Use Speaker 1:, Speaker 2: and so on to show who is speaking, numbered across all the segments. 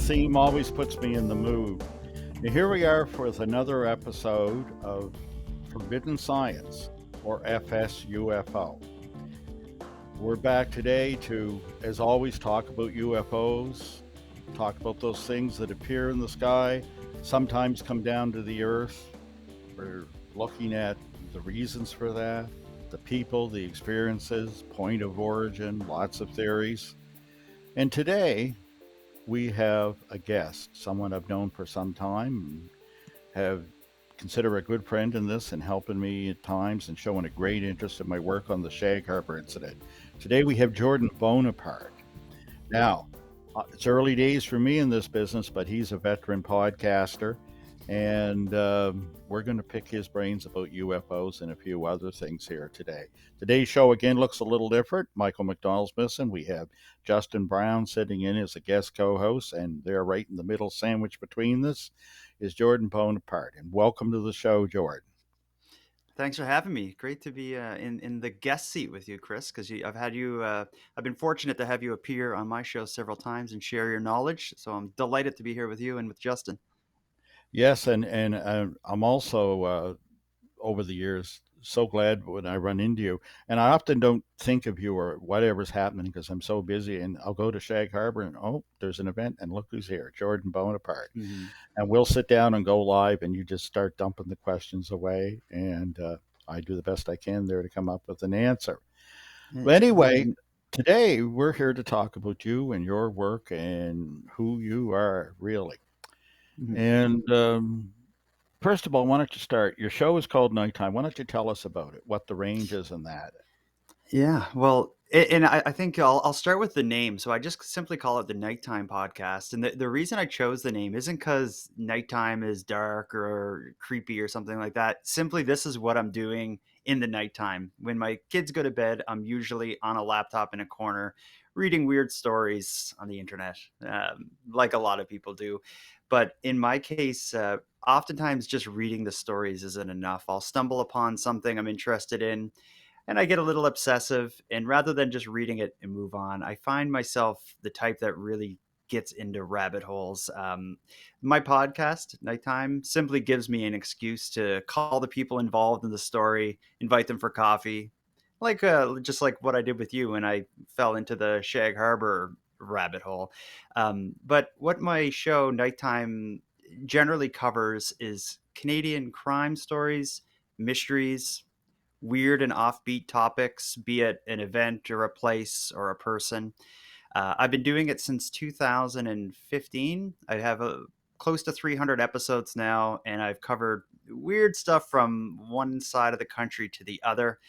Speaker 1: theme always puts me in the mood. Now, here we are with another episode of Forbidden Science, or FSUFO. We're back today to, as always, talk about UFOs, talk about those things that appear in the sky, sometimes come down to the earth. We're looking at the reasons for that, the people, the experiences, point of origin, lots of theories. And today, we have a guest, someone I've known for some time, have consider a good friend in this and helping me at times and showing a great interest in my work on the Shag Harbor incident. Today we have Jordan Bonaparte. Now, it's early days for me in this business, but he's a veteran podcaster, and we're going to pick his brains about UFOs and a few other things here today. Today's show again looks a little different. Michael McDonald's missing. We have Justin Brown sitting in as a guest co-host, and they're right in the middle, sandwiched between this is Jordan Bonaparte. And welcome to the show, Jordan.
Speaker 2: Thanks for having me. Great to be in the guest seat with you, Chris. Because I've been fortunate to have you appear on my show several times and share your knowledge. So I'm delighted to be here with you and with Justin.
Speaker 1: Yes, and I'm also over the years so glad when I run into you. And I often don't think of you or whatever's happening because I'm so busy. And I'll go to Shag Harbor and there's an event, and look who's here, Jordan Bonaparte.
Speaker 2: Mm-hmm.
Speaker 1: And we'll sit down and go live, and you just start dumping the questions away, and I do the best I can there to come up with an answer. But anyway, today we're here to talk about you and your work and who you are really.
Speaker 2: Mm-hmm.
Speaker 1: And first of all, why don't you start? Your show is called Nighttime. Why don't you tell us about it, what the range is and that?
Speaker 2: Yeah, well, and I think I'll start with the name. So I just simply call it the Nighttime Podcast. And the reason I chose the name isn't because nighttime is dark or creepy or something like that. Simply, this is what I'm doing in the nighttime. When my kids go to bed, I'm usually on a laptop in a corner reading weird stories on the internet, like a lot of people do. But in my case, oftentimes just reading the stories isn't enough. I'll stumble upon something I'm interested in and I get a little obsessive. And rather than just reading it and move on, I find myself the type that really gets into rabbit holes. My podcast, Nighttime, simply gives me an excuse to call the people involved in the story, invite them for coffee, like just like what I did with you when I fell into the Shag Harbor rabbit hole. But what my show, Nighttime, generally covers is Canadian crime stories, mysteries, weird and offbeat topics, be it an event or a place or a person. I've been doing it since 2015. I have close to 300 episodes now, and I've covered weird stuff from one side of the country to the other.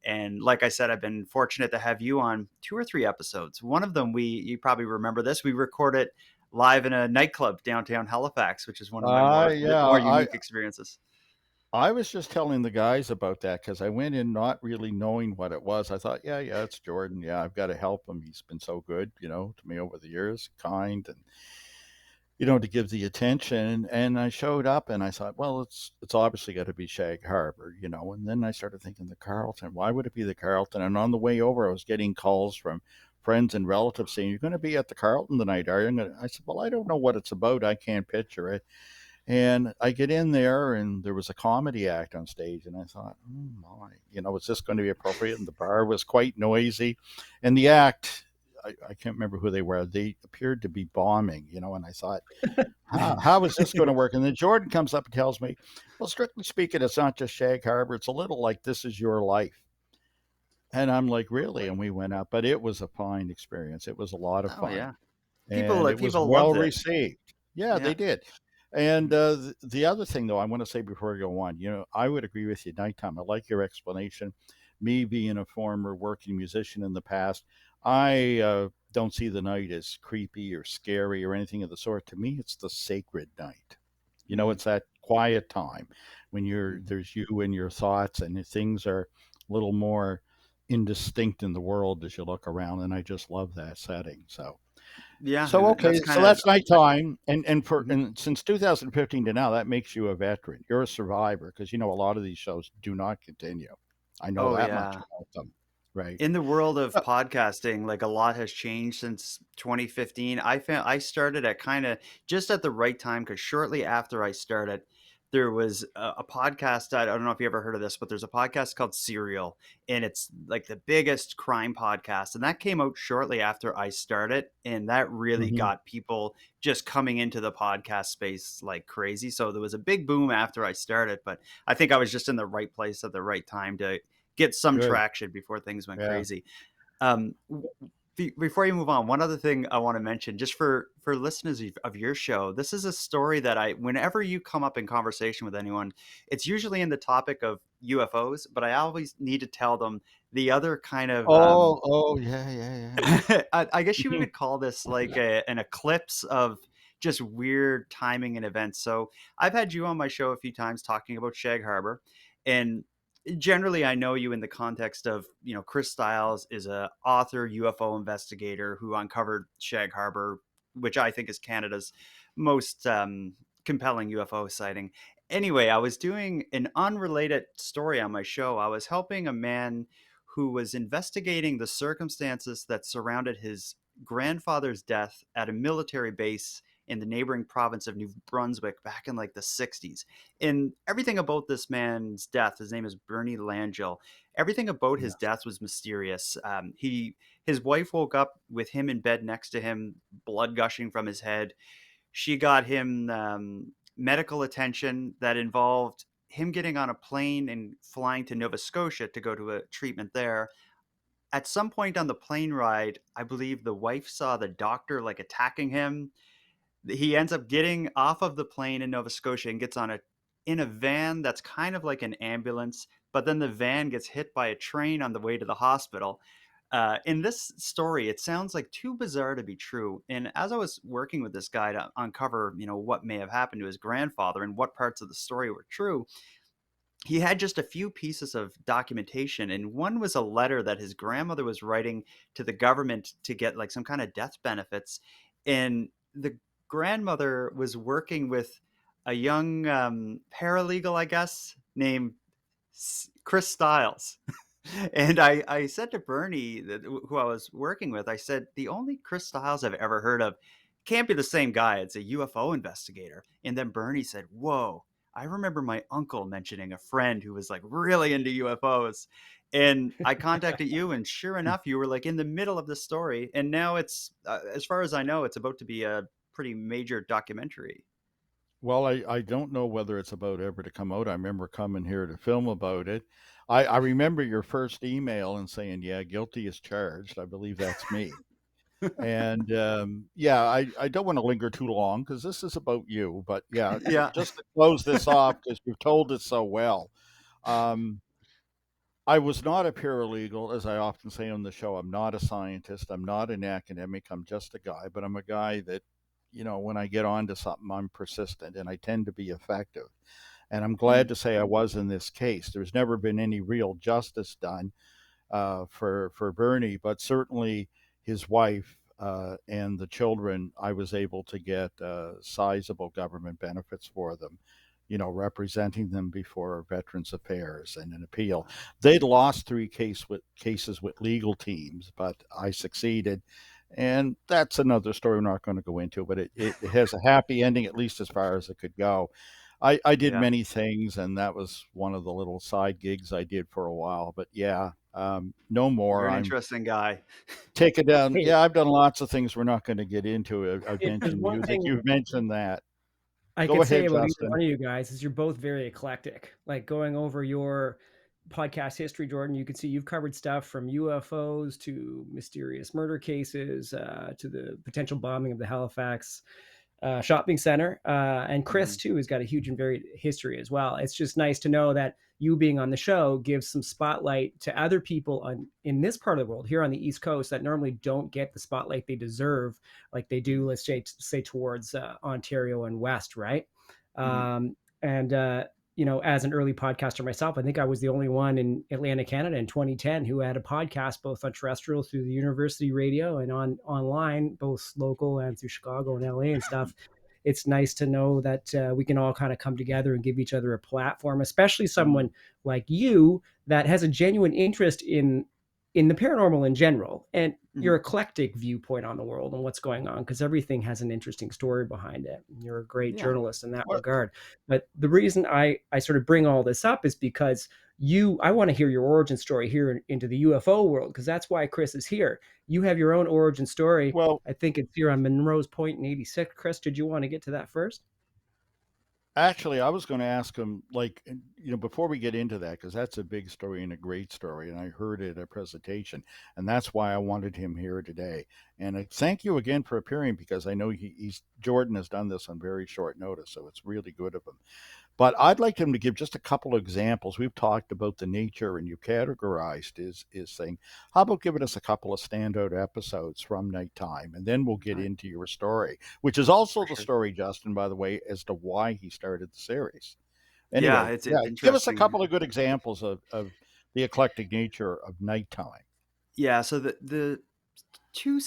Speaker 2: And like I said, I've been fortunate to have you on 2 or 3 episodes. One of them, you probably remember this, we recorded live in a nightclub downtown Halifax, which is one of my
Speaker 1: Yeah,
Speaker 2: more unique experiences.
Speaker 1: I was just telling the guys about that because I went in not really knowing what it was. I thought, yeah, it's Jordan. Yeah, I've got to help him. He's been so good, to me over the years, kind and to give the attention. And I showed up and I thought, well, it's obviously got to be Shag Harbor. And then I started thinking the Carlton. Why would it be the Carlton? And on the way over, I was getting calls from friends and relatives saying, "You're going to be at the Carlton tonight, are you?" I said, "Well, I don't know what it's about. I can't picture it." And I get in there, and there was a comedy act on stage, and I thought, oh my, is this going to be appropriate? And the bar was quite noisy, and the act, I can't remember who they were. They appeared to be bombing, and I thought, how is this going to work? And then Jordan comes up and tells me, well, strictly speaking, it's not just Shag Harbor. It's a little like This Is Your Life. And I'm like, really? And we went up, but it was a fine experience. It was a lot of
Speaker 2: Oh
Speaker 1: fun,
Speaker 2: yeah,
Speaker 1: and it was
Speaker 2: people
Speaker 1: well
Speaker 2: loved it.
Speaker 1: received. Yeah,
Speaker 2: Yeah.
Speaker 1: they did. And the other thing, though, I want to say before I go on, I would agree with you. Nighttime. I like your explanation. Me being a former working musician in the past, I don't see the night as creepy or scary or anything of the sort. To me, it's the sacred night.
Speaker 2: Mm.
Speaker 1: It's that quiet time when
Speaker 2: Mhm.
Speaker 1: there's you and your thoughts, and things are a little more indistinct in the world as you look around. And I just love that setting.
Speaker 2: Yeah,
Speaker 1: So
Speaker 2: and
Speaker 1: okay,
Speaker 2: that's
Speaker 1: so
Speaker 2: kind of
Speaker 1: that's nighttime, and for
Speaker 2: mhm.
Speaker 1: and since 2015 to now, that makes you a veteran. You're a survivor because a lot of these shows do not continue. I know
Speaker 2: Oh
Speaker 1: that much
Speaker 2: yeah.
Speaker 1: about them. right.
Speaker 2: In the world of
Speaker 1: Uh,
Speaker 2: podcasting, like a lot has changed since 2015. I started at kind of just at the right time because shortly after I started, there was a podcast. I don't know if you ever heard of this, but there's a podcast called Serial, and it's like the biggest crime podcast. And that came out shortly after I started, and that really
Speaker 1: mhm,
Speaker 2: got people just coming into the podcast space like crazy. So there was a big boom after I started, but I think I was just in the right place at the right time to get some
Speaker 1: good.
Speaker 2: traction before things went
Speaker 1: Yeah.
Speaker 2: crazy. Um, Before you move on, one other thing I want to mention, just for listeners of your show, this is a story that whenever you come up in conversation with anyone, it's usually in the topic of UFOs, but I always need to tell them the other kind of
Speaker 1: Oh, yeah, yeah,
Speaker 2: I guess you
Speaker 1: yeah.
Speaker 2: would call this like an eclipse of just weird timing and events. So I've had you on my show a few times talking about Shag Harbor, and generally I know you in the context of Chris Stiles is a author UFO investigator who uncovered Shag Harbor, which I think is Canada's most compelling UFO sighting. Anyway, I was doing an unrelated story on my show. I was helping a man who was investigating the circumstances that surrounded his grandfather's death at a military base in the neighboring province of New Brunswick back in like the 60s. And everything about this man's death, his name is Bernie Langell, everything about his
Speaker 1: Yes.
Speaker 2: death was mysterious. His wife woke up with him in bed next to him, blood gushing from his head. She got him medical attention that involved him getting on a plane and flying to Nova Scotia to go to a treatment there. At some point on the plane ride, I believe the wife saw the doctor like attacking him. He ends up getting off of the plane in Nova Scotia and gets on a in a van that's kind of like an ambulance, but then the van gets hit by a train on the way to the hospital. In this story, it sounds like too bizarre to be true. And as I was working with this guy to uncover, what may have happened to his grandfather and what parts of the story were true, he had just a few pieces of documentation, and one was a letter that his grandmother was writing to the government to get like some kind of death benefits. And the grandmother was working with a young paralegal, I guess, named Chris Stiles. And I said to Bernie, who I was working with, I said, the only Chris Stiles I've ever heard of can't be the same guy. It's a UFO investigator. And then Bernie said, whoa, I remember my uncle mentioning a friend who was like really into UFOs. And I contacted you, and sure enough, you were like in the middle of the story. And now it's, as far as I know, it's about to be a pretty major documentary.
Speaker 1: Well, I don't know whether it's about ever to come out. I remember coming here to film about it. I remember your first email and saying, "Yeah, guilty as charged." I believe that's me. And yeah, I don't want to linger too long because this is about you. But yeah,
Speaker 2: Yeah.
Speaker 1: just to close this off because you've told it so well. Um, I was not a paralegal, as I often say on the show. I'm not a scientist. I'm not an academic. I'm just a guy, but I'm a guy that, when I get onto something, I'm persistent and I tend to be effective. And I'm glad
Speaker 2: Mm,
Speaker 1: to say I was in this case. There's never been any real justice done for Bernie, but certainly his wife and the children, I was able to get sizable government benefits for them. Representing them before Veterans Affairs and an appeal. They'd lost three cases with legal teams, but I succeeded. And that's another story we're not going to go into, but it has a happy ending, at least as far as it could go. I did
Speaker 2: yeah.
Speaker 1: many things, and that was one of the little side gigs I did for a while. But yeah, no
Speaker 2: You're
Speaker 1: more.
Speaker 2: an
Speaker 1: I'm
Speaker 2: interesting guy.
Speaker 1: taking down.
Speaker 3: Hey,
Speaker 1: Yeah, I've done lots of things we're not going to get into. I've
Speaker 3: if there's
Speaker 1: mentioned
Speaker 3: one
Speaker 1: music.
Speaker 3: thing
Speaker 1: You've mentioned that.
Speaker 3: I
Speaker 1: Go
Speaker 3: could say
Speaker 1: ahead,
Speaker 3: about either
Speaker 1: Justin.
Speaker 3: one of you guys is you're both very eclectic. Like going over your podcast history, Jordan, you can see you've covered stuff from UFOs to mysterious murder cases to the potential bombing of the Halifax shopping center. And Chris,
Speaker 2: Mhm.
Speaker 3: too, has got a huge and varied history as well. It's just nice to know that you being on the show gives some spotlight to other people in this part of the world here on the East Coast that normally don't get the spotlight they deserve, like they do, let's say towards Ontario and West, right?
Speaker 2: Mhm.
Speaker 3: And as an early podcaster myself, I think I was the only one in Atlantic, Canada in 2010 who had a podcast both on terrestrial through the university radio and on online, both local and through Chicago and LA and stuff. It's nice to know that we can all kind of come together and give each other a platform, especially
Speaker 2: Mhm.
Speaker 3: someone like you that has a genuine interest in in the paranormal in general, and your
Speaker 2: Mhm.
Speaker 3: eclectic viewpoint on the world and what's going on, because everything has an interesting story behind it. You're a great
Speaker 2: Yeah.
Speaker 3: journalist in that
Speaker 1: Well,
Speaker 3: regard. But the reason I sort of bring all this up is because I want to hear your origin story here into the UFO world, because that's why Chris is here. You have your own origin story.
Speaker 1: well,
Speaker 3: I think it's here on Monroe's Point in '86. Chris, did you want to get to that first?
Speaker 1: actually, I was going to ask him, like, before we get into that, because that's a big story and a great story, and I heard it at a presentation, and that's why I wanted him here today. And thank you again for appearing, because I know Jordan has done this on very short notice, so it's really good of him. But I'd like him to give just a couple of examples. We've talked about the nature and you categorized his thing. How about giving us a couple of standout episodes from Nighttime, and then we'll get
Speaker 2: All right.
Speaker 1: into your story, which is also
Speaker 2: For
Speaker 1: the
Speaker 2: sure.
Speaker 1: story, Justin, by the way, as to why he started the series.
Speaker 2: Yeah,
Speaker 1: Anyway,
Speaker 2: it's
Speaker 1: yeah, give us a
Speaker 2: interesting.
Speaker 1: couple of good examples of the eclectic nature of Nighttime.
Speaker 2: Yeah, so the two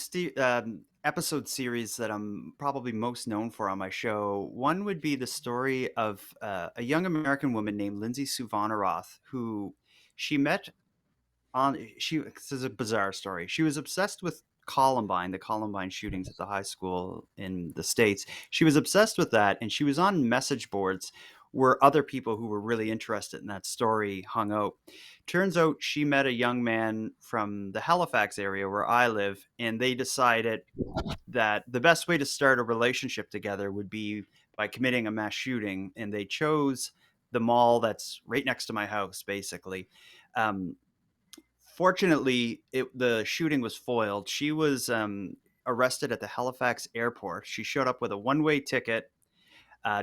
Speaker 2: episode series that I'm probably most known for on my show. One would be the story of a young American woman named Lindsay Suvanaroth, who she met this is a bizarre story. She was obsessed with Columbine, the Columbine shootings at the high school in the States. She was obsessed with that, and she was on message boards where other people who were really interested in that story hung out. Turns out she met a young man from the Halifax area where I live, and they decided that the best way to start a relationship together would be by committing a mass shooting, and they chose the mall that's right next to my house, basically. Um, Fortunately, the shooting was foiled. She was arrested at the Halifax airport. She showed up with a one-way ticket,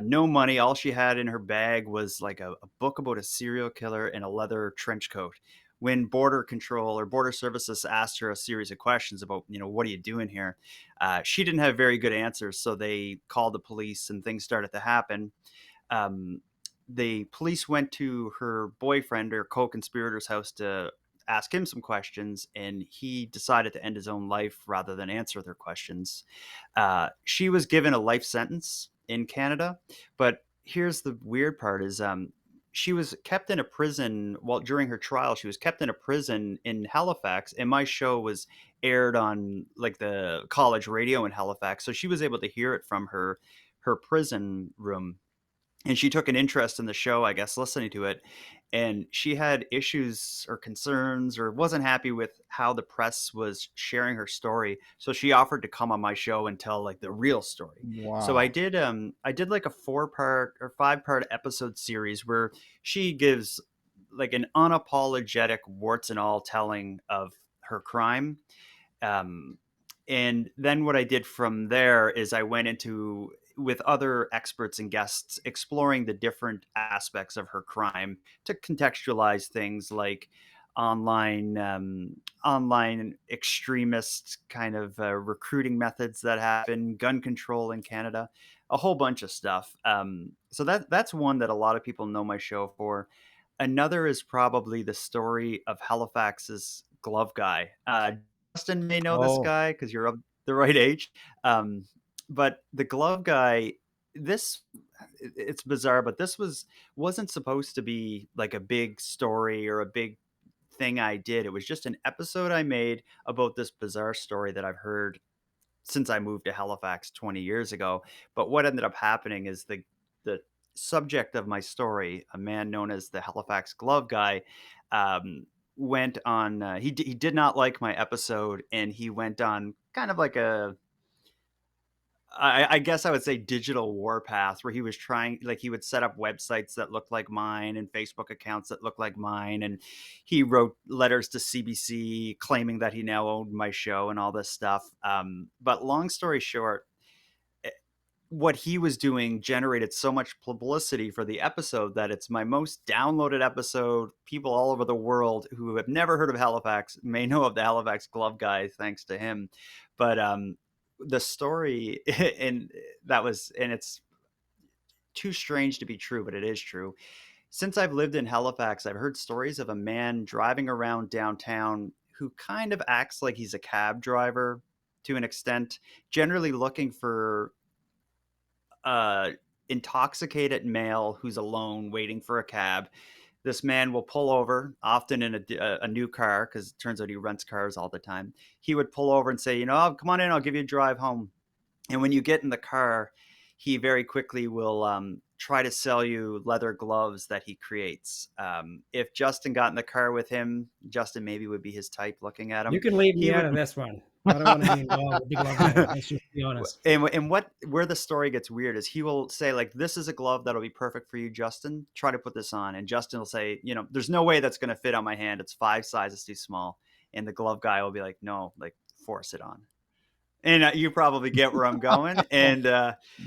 Speaker 2: no money. All she had in her bag was like a book about a serial killer and a leather trench coat. When Border Control or Border Services asked her a series of questions about, what are you doing here? She didn't have very good answers, so they called the police and things started to happen. um, the police went to her boyfriend or co-conspirator's house to ask him some questions, and he decided to end his own life rather than answer their questions. She was given a life sentence in Canada, but here's the weird part: is she was kept in a prison during her trial. She was kept in a prison in Halifax, and my show was aired on like the college radio in Halifax, so she was able to hear it from her prison room, and she took an interest in the show, I guess, listening to it. And she had issues or concerns or wasn't happy with how the press was sharing her story. So she offered to come on my show and tell like the real story. So
Speaker 1: Wow.
Speaker 2: I did like a 4-part or 5-part episode series where she gives like an unapologetic warts and all telling of her crime. um, and then what I did from there is I went into with other experts and guests exploring the different aspects of her crime to contextualize things like online online extremist kind of recruiting methods that happen, gun control in Canada, a whole bunch of stuff. So that's one that a lot of people know my show for. Another is probably the story of Halifax's glove guy. Justin may know this
Speaker 1: Oh,
Speaker 2: guy because you're of the right age. Um, but the glove guy, this it's bizarre, but this wasn't supposed to be like a big story or a big thing I did. It was just an episode I made about this bizarre story that I've heard since I moved to Halifax 20 years ago. But what ended up happening is the subject of my story, a man known as the Halifax Glove Guy, um, went on. He did not like my episode, and he went on kind of like I guess I would say digital warpath, where he was trying, like, he would set up websites that looked like mine and Facebook accounts that looked like mine. And he wrote letters to CBC claiming that he now owned my show and all this stuff. But long story short, eh, what he was doing generated so much publicity for the episode that it's my most downloaded episode. People all over the world who have never heard of Halifax may know of the Halifax Glove Guy thanks to him. But the story and it's too strange to be true, but it is true. Since I've lived in Halifax, I've heard stories of a man driving around downtown who kind of acts like he's a cab driver to an extent, generally looking for uh intoxicated male who's alone waiting for a cab. this man will pull over, often in a new car, because it turns out he rents cars all the time. He would pull over and say, "Oh, come on in, I'll give you a drive home." And when you get in the car, he very quickly will try to sell you leather gloves that he creates. If Justin got in the car with him, Justin maybe would be his type looking at
Speaker 3: You
Speaker 2: him.
Speaker 3: can leave
Speaker 2: He
Speaker 3: me out
Speaker 2: would,
Speaker 3: of this one. I don't want to be involved with the glove guy. Let's just be honest.
Speaker 2: and what where the story gets weird is he will say, like, this is a glove that'll be perfect for you, Justin. Try to put this on. And Justin will say, there's no way that's going to fit on my hand. It's 5 sizes too small. And the glove guy will be like, no, like, force it on. And you probably get where I'm going. And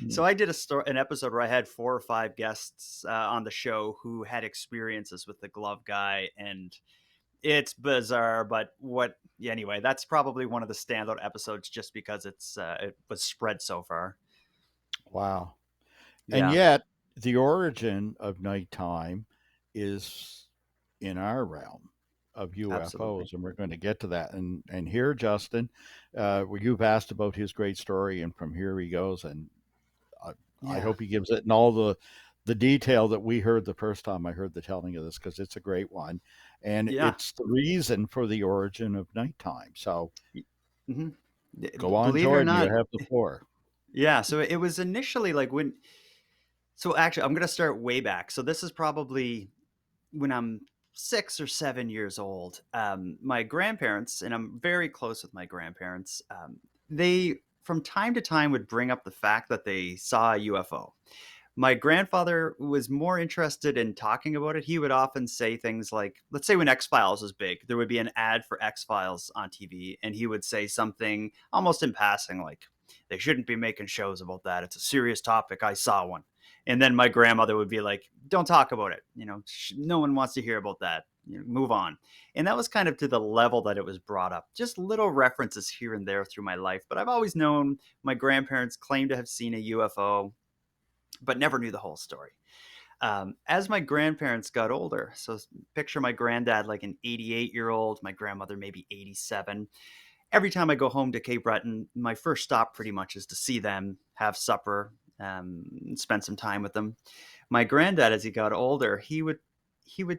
Speaker 2: so I did an episode where I had 4 or 5 guests on the show who had experiences with the glove guy, and it's bizarre. But anyway, that's probably one of the standout episodes just because it was spread so far.
Speaker 1: Wow. And
Speaker 2: Yeah,
Speaker 1: yet, the origin of nighttime is in our realm of
Speaker 2: absolutely.
Speaker 1: UFOs, and we're going to get to that. And here, Justin, you've asked about his great story, and from here he goes. And I
Speaker 2: Yeah,
Speaker 1: hope he gives it in all the detail that we heard the first time I heard the telling of this, because it's a great one, and
Speaker 2: yeah.
Speaker 1: it's the reason for the origin of nighttime. So
Speaker 2: hmm
Speaker 1: go on,
Speaker 2: Believe it or
Speaker 1: Jordan, you
Speaker 2: not,
Speaker 1: have the floor.
Speaker 2: yeah. So it was initially like when. So actually, I'm going to start way back. So this is probably when I'm 6 or 7 years old. My grandparents, and I'm very close with my grandparents, they from time to time would bring up the fact that they saw a UFO. My grandfather was more interested in talking about it. He would often say things like, let's say when X Files was big, there would be an ad for X Files on TV, and he would say something almost in passing like, they shouldn't be making shows about that. It's a serious topic. I saw one. And then my grandmother would be like, don't talk about it. No one wants to hear about that. Move on. And that was kind of to the level that it was brought up. Just little references here and there through my life. But I've always known my grandparents claimed to have seen a UFO, but never knew the whole story. As my grandparents got older, so picture my granddad like an 88-year-old, my grandmother maybe 87. Every time I go home to Cape Breton, my first stop pretty much is to see them, have supper, spend some time with them. My granddad, as he got older, he would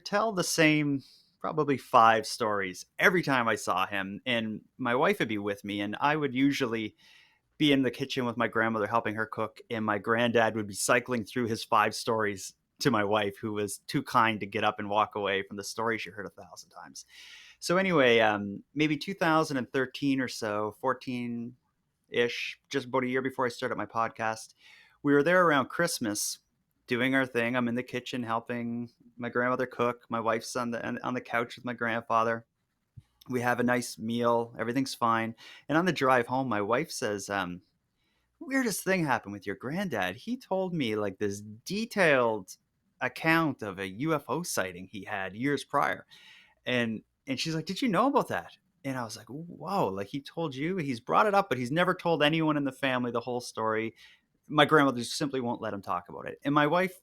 Speaker 2: tell the same probably 5 stories every time I saw him, and my wife would be with me, and I would usually be in the kitchen with my grandmother helping her cook, and my granddad would be cycling through his 5 stories to my wife, who was too kind to get up and walk away from the story she heard 1,000 times. So anyway, maybe 2013 or so, 14-ish, just about a year before I started my podcast, we were there around Christmas doing our thing. I'm in the kitchen helping my grandmother cook. My wife's on the couch with my grandfather. We have a nice meal. Everything's fine. And on the drive home, my wife says, weirdest thing happened with your granddad. He told me like this detailed account of a UFO sighting he had years prior. And she's like, did you know about that? And I was like, whoa, like he told you? He's brought it up, but he's never told anyone in the family the whole story. My grandmother just simply won't let him talk about it. And my wife,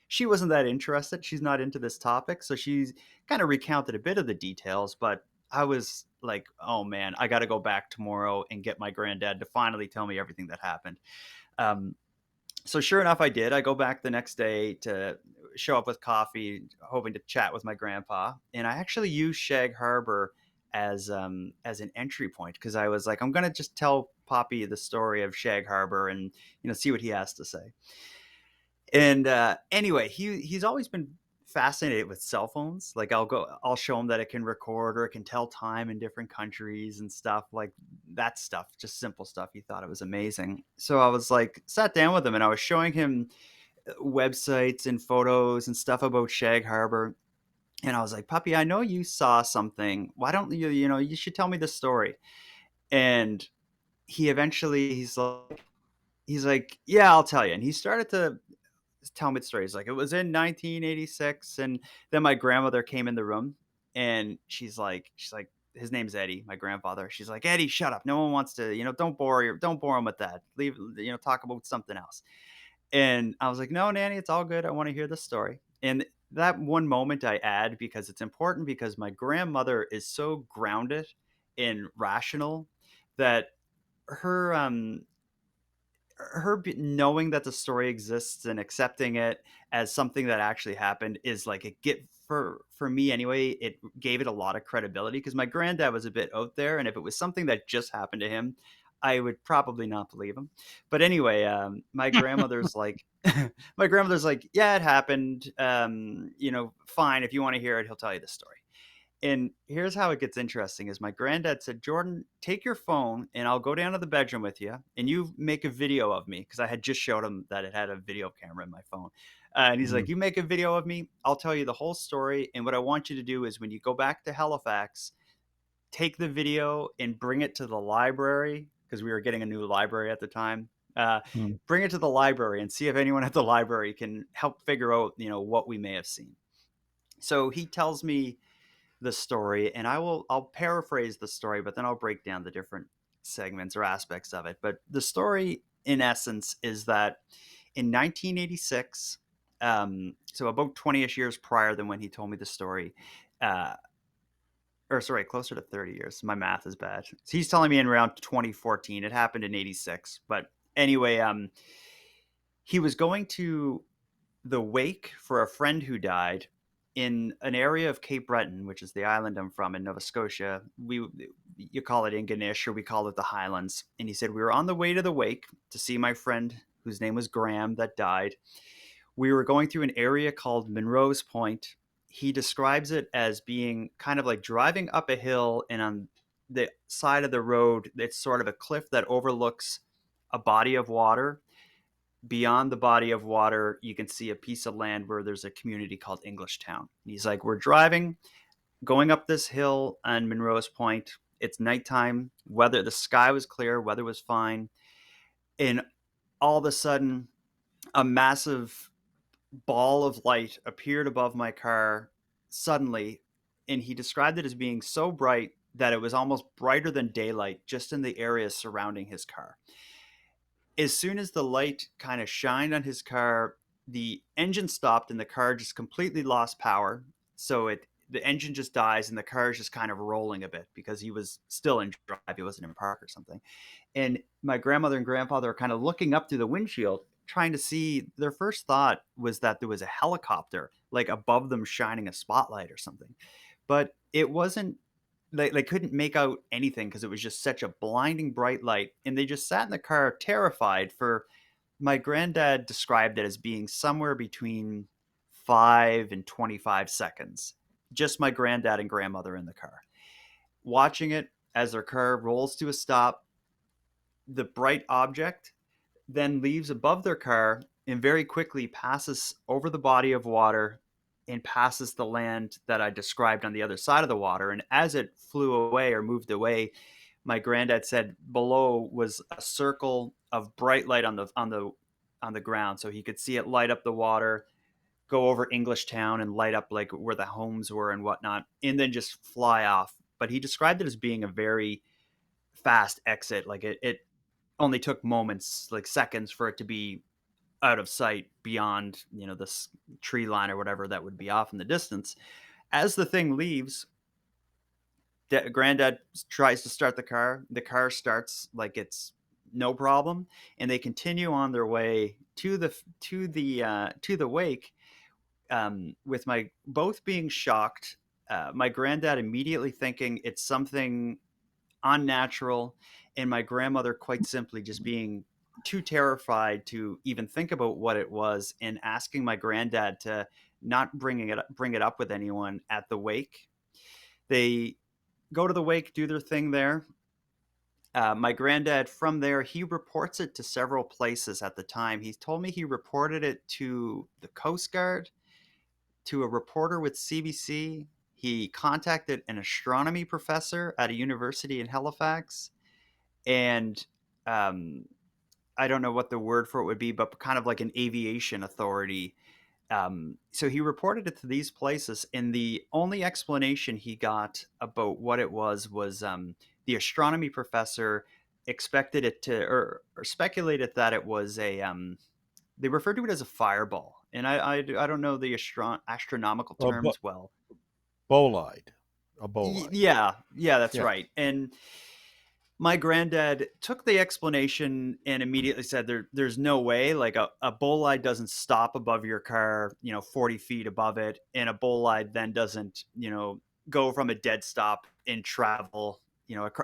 Speaker 2: she wasn't that interested. She's not into this topic. So she's kind of recounted a bit of the details, but I was like, oh man, I got to go back tomorrow and get my granddad to finally tell me everything that happened. Um, so sure enough, I did. I go back the next day to show up with coffee, hoping to chat with my grandpa. And I actually used Shag Harbor as an entry point, because I was like, I'm gonna just tell Poppy the story of Shag Harbor and see what he has to say. And anyway, he's always been fascinated with cell phones. Like I'll show him that it can record or it can tell time in different countries and stuff like that stuff, just simple stuff. He thought it was amazing. So I was like, sat down with him and I was showing him websites and photos and stuff about Shag Harbor. And I was like, Puppy, I know you saw something. Why don't you should tell me the story. And he's like, yeah, I'll tell you. And he started to tell me the story. He's like, it was in 1986. And then my grandmother came in the room and she's like, his name's Eddie, my grandfather. She's like, Eddie, shut up. No one wants to, don't bore him with that. Leave, talk about something else. And I was like, no, Nanny, it's all good. I want to hear the story. And that one moment I add because it's important, because my grandmother is so grounded and rational that her knowing that the story exists and accepting it as something that actually happened is like a get for me anyway. It gave it a lot of credibility because my granddad was a bit out there, and if it was something that just happened to him, I would probably not believe him. But anyway, my grandmother's like, my grandmother's like, yeah, it happened. Fine. If you want to hear it, he'll tell you the story. And here's how it gets interesting is my granddad said, Jordan, take your phone and I'll go down to the bedroom with you and you make a video of me. Because I had just showed him that it had a video camera in my phone. And he's like, you make a video of me. I'll tell you the whole story. And what I want you to do is when you go back to Halifax, take the video and bring it to the library. Because we were getting a new library at the time. Bring it to the library and see if anyone at the library can help figure out, what we may have seen. So he tells me the story, and I'll paraphrase the story, but then I'll break down the different segments or aspects of it. But the story, in essence, is that in 1986, so about 20ish years prior than when he told me the story, or sorry, closer to 30 years. My math is bad. So he's telling me in around 2014. It happened in 86. But anyway, he was going to the wake for a friend who died in an area of Cape Breton, which is the island I'm from in Nova Scotia. You call it Ingonish, or we call it the Highlands. And he said, we were on the way to the wake to see my friend, whose name was Graham, that died. We were going through an area called Monroe's Point. He describes it as being kind of like driving up a hill, and on the side of the road, it's sort of a cliff that overlooks a body of water. Beyond the body of water, you can see a piece of land where there's a community called Englishtown. He's like, we're driving, going up this hill on Monroe's Point. It's nighttime. The sky was clear, weather was fine. And all of a sudden, a massive ball of light appeared above my car suddenly. And he described it as being so bright that it was almost brighter than daylight just in the areas surrounding his car. As soon as the light kind of shined on his car, the engine stopped and the car just completely lost power. So the engine just dies and the car is just kind of rolling a bit because he was still in drive. He wasn't in park or something. And my grandmother and grandfather are kind of looking up through the windshield, trying to see. Their first thought was that there was a helicopter like above them shining a spotlight or something. But it wasn't. They couldn't make out anything because it was just such a blinding bright light. And they just sat in the car terrified for, my granddad described it as being somewhere between 5 and 25 seconds. Just my granddad and grandmother in the car. Watching it as their car rolls to a stop, the bright object then leaves above their car and very quickly passes over the body of water and passes the land that I described on the other side of the water. And as it flew away or moved away, my granddad said below was a circle of bright light on the ground, so he could see it light up the water, go over Englishtown and light up like where the homes were and whatnot, and then just fly off. But he described it as being a very fast exit. Like it only took moments, like seconds, for it to be out of sight beyond, this tree line or whatever that would be off in the distance. As the thing leaves, granddad tries to start the car starts like it's no problem, and they continue on their way to the wake, with my both being shocked, my granddad immediately thinking it's something unnatural, and my grandmother quite simply just being too terrified to even think about what it was, and asking my granddad to not bring it up with anyone at the wake. They go to the wake, do their thing there. My granddad, from there, he reports it to several places at the time. He told me he reported it to the Coast Guard, to a reporter with CBC. He contacted an astronomy professor at a university in Halifax, and I don't know what the word for it would be, but kind of like an aviation authority. So he reported it to these places, and the only explanation he got about what it was the astronomy professor expected it to, or speculated that it was they referred to it as a fireball. And I don't know the astronomical terms well.
Speaker 1: Bolide. A bolide.
Speaker 2: Yeah, that's
Speaker 1: Yeah.
Speaker 2: right. And My granddad took the explanation and immediately said there's no way, like a bolide doesn't stop above your car, 40 feet above it, and a bolide then doesn't, go from a dead stop and travel,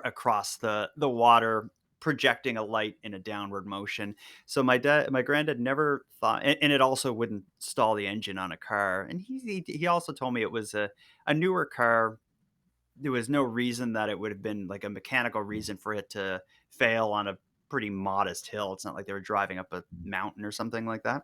Speaker 2: across the water, projecting a light in a downward motion. So my granddad never thought, and it also wouldn't stall the engine on a car. And he also told me it was a newer car. There was no reason that it would have been like a mechanical reason for it to fail on a pretty modest hill. It's not like they were driving up a mountain or something like that.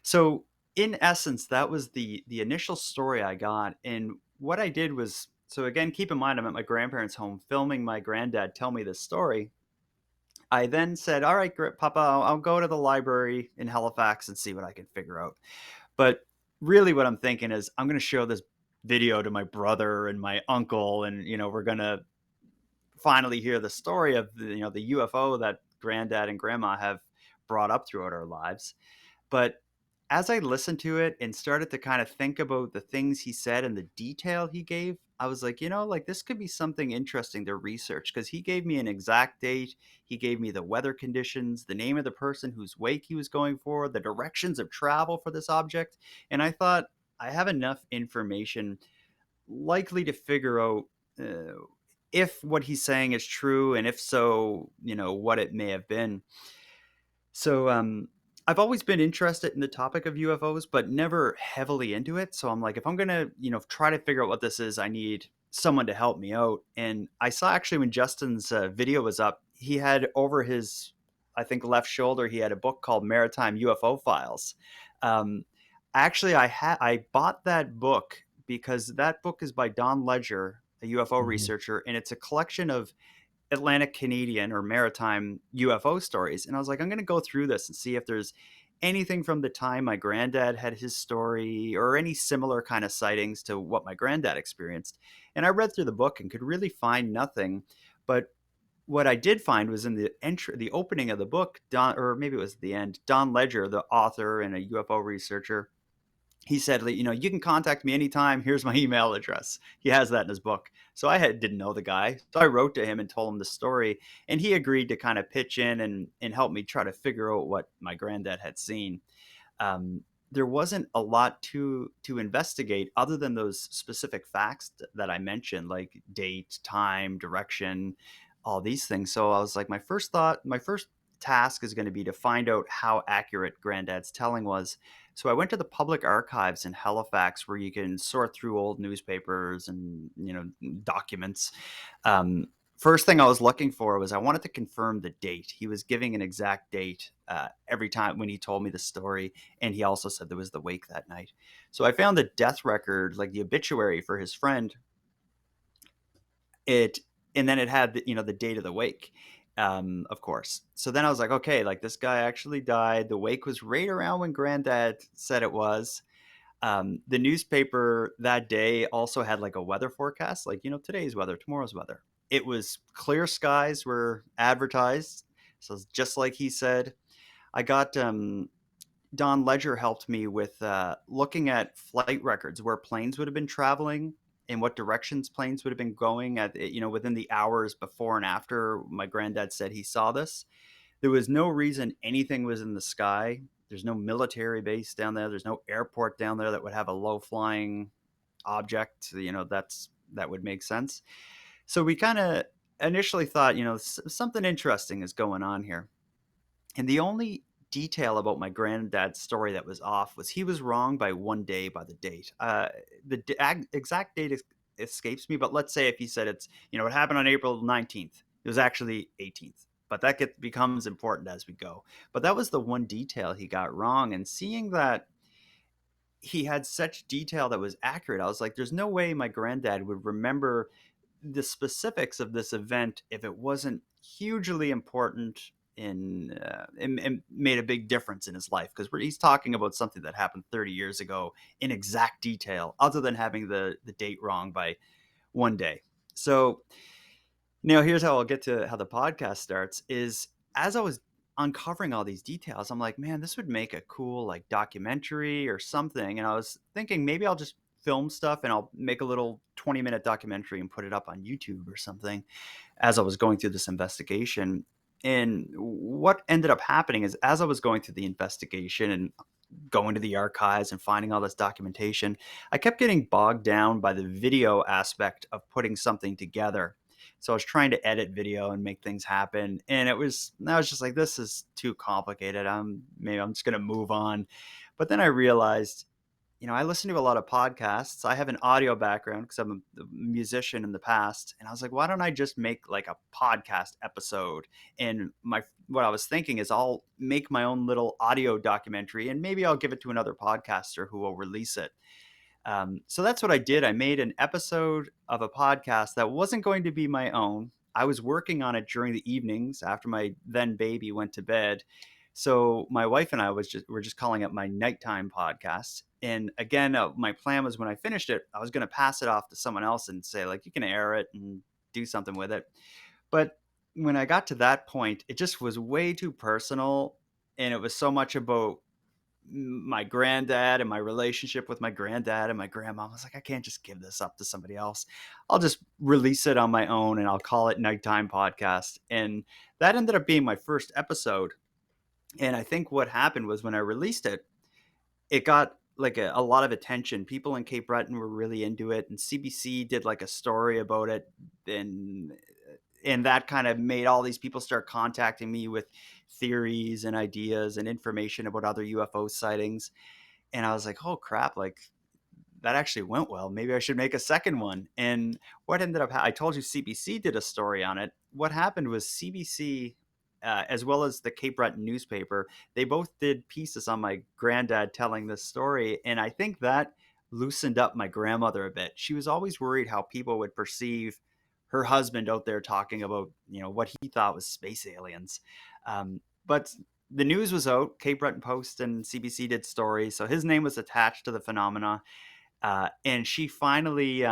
Speaker 2: So in essence, that was the initial story I got. And what I did was, so again, keep in mind I'm at my grandparents' home filming my granddad tell me this story. I then said, "All right, Papa, I'll go to the library in Halifax and see what I can figure out." But really, what I'm thinking is, I'm going to show this video to my brother and my uncle, and we're going to finally hear the story of the UFO that Granddad and Grandma have brought up throughout our lives. But as I listened to it and started to kind of think about the things he said and the detail he gave, I was like, like this could be something interesting to research, because he gave me an exact date. He gave me the weather conditions, the name of the person whose wake he was going for, the directions of travel for this object. And I thought, I have enough information likely to figure out uh, if what he's saying is true, and if so, what it may have been. So I've always been interested in the topic of UFOs, but never heavily into it. So I'm like, if I'm gonna, try to figure out what this is, I need someone to help me out. And I saw actually when Justin's video was up, he had over his, I think, left shoulder, he had a book called Maritime Ufo Files. Um, Actually, I bought that book because that book is by Don Ledger, a UFO researcher, and it's a collection of Atlantic Canadian or maritime UFO stories. And I was like, I'm going to go through this and see if there's anything from the time my granddad had his story or any similar kind of sightings to what my granddad experienced. And I read through the book and could really find nothing. But what I did find was in the opening of the book, or maybe it was the end, Don Ledger, the author and a UFO researcher, he said, you can contact me anytime. Here's my email address. He has that in his book. So didn't know the guy. So I wrote to him and told him the story. And he agreed to kind of pitch in and help me try to figure out what my granddad had seen. There wasn't a lot to investigate other than those specific facts that I mentioned, like date, time, direction, all these things. So I was like, my first task is going to be to find out how accurate Granddad's telling was. So I went to the public archives in Halifax, where you can sort through old newspapers and documents. First thing I was looking for was, I wanted to confirm the date. He was giving an exact date every time when he told me the story, and he also said there was the wake that night. So I found the death record, like the obituary for his friend. And then it had the date of the wake, of course. So then I was like, okay, like this guy actually died. The wake was right around when Granddad said it was. The newspaper that day also had like a weather forecast, like today's weather, tomorrow's weather. It was clear skies were advertised, so it's just like he said. I got Don Ledger helped me with looking at flight records where planes would have been traveling and what directions planes would have been going at, within the hours before and after my granddad said he saw this. There was no reason anything was in the sky. There's no military base down there. There's no airport down there that would have a low flying object. That would make sense. So we kind of initially thought, something interesting is going on here. And the only detail about my granddad's story that was off was he was wrong by one day by the date. Exact date escapes me, but let's say if he said it happened on April 19th, it was actually 18th. But that becomes important as we go. But that was the one detail he got wrong. And seeing that he had such detail that was accurate, I was like, there's no way my granddad would remember the specifics of this event if it wasn't hugely important and made a big difference in his life, because he's talking about something that happened 30 years ago in exact detail, other than having the date wrong by one day. So now here's how I'll get to how the podcast starts. Is as I was uncovering all these details, I'm like, man, this would make a cool documentary or something. And I was thinking maybe I'll just film stuff and I'll make a little 20-minute documentary and put it up on YouTube or something as I was going through this investigation. And what ended up happening is, as I was going through the investigation and going to the archives and finding all this documentation, I kept getting bogged down by the video aspect of putting something together. So I was trying to edit video and make things happen, and I was just like, this is too complicated. Maybe I'm just going to move on. But then I realized, I listen to a lot of podcasts. I have an audio background because I'm a musician in the past. And I was like, why don't I just make like a podcast episode? And what I was thinking is, I'll make my own little audio documentary and maybe I'll give it to another podcaster who will release it. So that's what I did. I made an episode of a podcast that wasn't going to be my own. I was working on it during the evenings after my then baby went to bed. So my wife and I were just calling it my nighttime podcast. And again, my plan was, when I finished it, I was going to pass it off to someone else and say, like, you can air it and do something with it. But when I got to that point, it just was way too personal. And it was so much about my granddad and my relationship with my granddad and my grandma. I was like, I can't just give this up to somebody else. I'll just release it on my own and I'll call it Nighttime Podcast. And that ended up being my first episode. And I think what happened was, when I released it, it got like a lot of attention. People in Cape Breton were really into it, and CBC did like a story about it. And that kind of made all these people start contacting me with theories and ideas and information about other UFO sightings. And I was like, oh crap, like that actually went well. Maybe I should make a second one. And what ended up, I told you CBC did a story on it. What happened was, CBC, as well as the Cape Breton newspaper, they both did pieces on my granddad telling this story. And I think that loosened up my grandmother a bit. She was always worried how people would perceive her husband out there talking about, what he thought was space aliens. But the news was out. Cape Breton Post and CBC did stories. So his name was attached to the phenomena. And she finally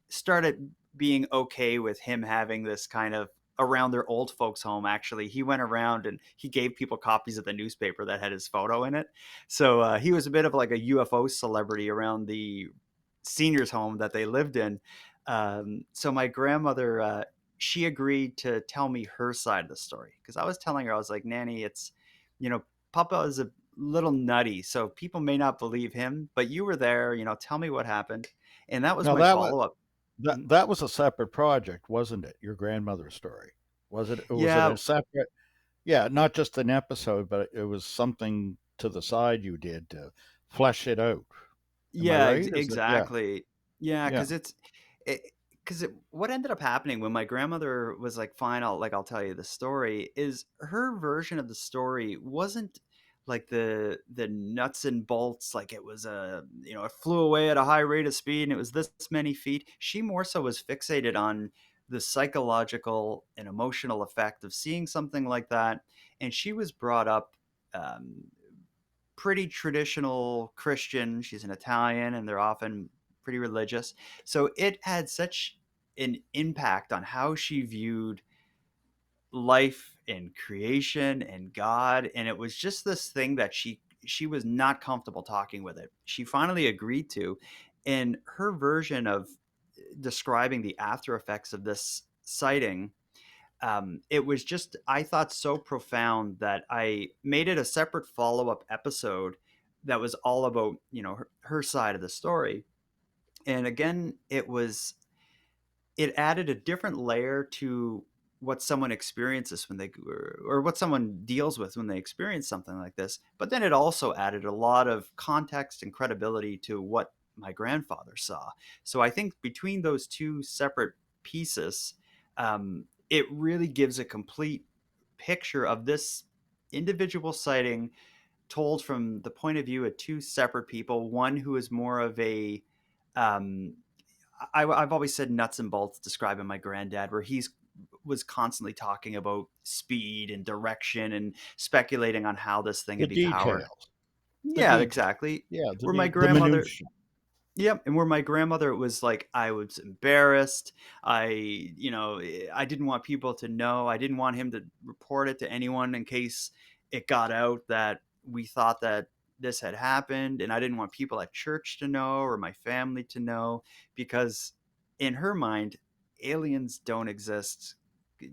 Speaker 2: started being okay with him having this kind of around their old folks home. Actually, he went around and he gave people copies of the newspaper that had his photo in it. So he was a bit of like a UFO celebrity around the seniors home that they lived in. So my grandmother, she agreed to tell me her side of the story, because I was telling her, I was like, Nanny, it's, Papa is a little nutty, so people may not believe him, but you were there, tell me what happened. And that was
Speaker 1: Now
Speaker 2: my
Speaker 1: that was
Speaker 2: follow-up.
Speaker 1: that was a separate project, wasn't it? Your grandmother's story. Was it? Was it
Speaker 2: Yeah,
Speaker 1: a separate? Yeah, not just an episode, but it was something to the side you did to flesh it out. Am I
Speaker 2: yeah,
Speaker 1: right? Is it? Yeah,
Speaker 2: exactly. Yeah,
Speaker 1: yeah.
Speaker 2: because what ended up happening when my grandmother was like, fine, I'll tell you the story, is her version of the story wasn't like the nuts and bolts, like it was it flew away at a high rate of speed and it was this many feet. She more so was fixated on the psychological and emotional effect of seeing something like that. And she was brought up um, pretty traditional Christian. She's an Italian, and they're often pretty religious. So it had such an impact on how she viewed life and creation and God. And it was just this thing that she was not comfortable talking with it. She finally agreed to. And her version of describing the after effects of this sighting, it was just, I thought, so profound that I made it a separate follow-up episode that was all about, her side of the story. And again, it added a different layer to what someone experiences when they, or what someone deals with when they experience something like this. But then it also added a lot of context and credibility to what my grandfather saw. So I think between those two separate pieces, it really gives a complete picture of this individual sighting, told from the point of view of two separate people. One who is more of a um, I've always said nuts and bolts describing my granddad, where he's was constantly talking about speed and direction and speculating on how this thing
Speaker 1: The
Speaker 2: would be powered.
Speaker 1: details. The
Speaker 2: Yeah,
Speaker 1: details.
Speaker 2: exactly.
Speaker 1: Yeah,
Speaker 2: Where my
Speaker 1: the
Speaker 2: grandmother,
Speaker 1: minutia.
Speaker 2: yep, and where my grandmother, it was like, I was embarrassed. I didn't want people to know. I didn't want him to report it to anyone in case it got out that we thought that this had happened, and I didn't want people at church to know or my family to know, because in her mind, aliens don't exist.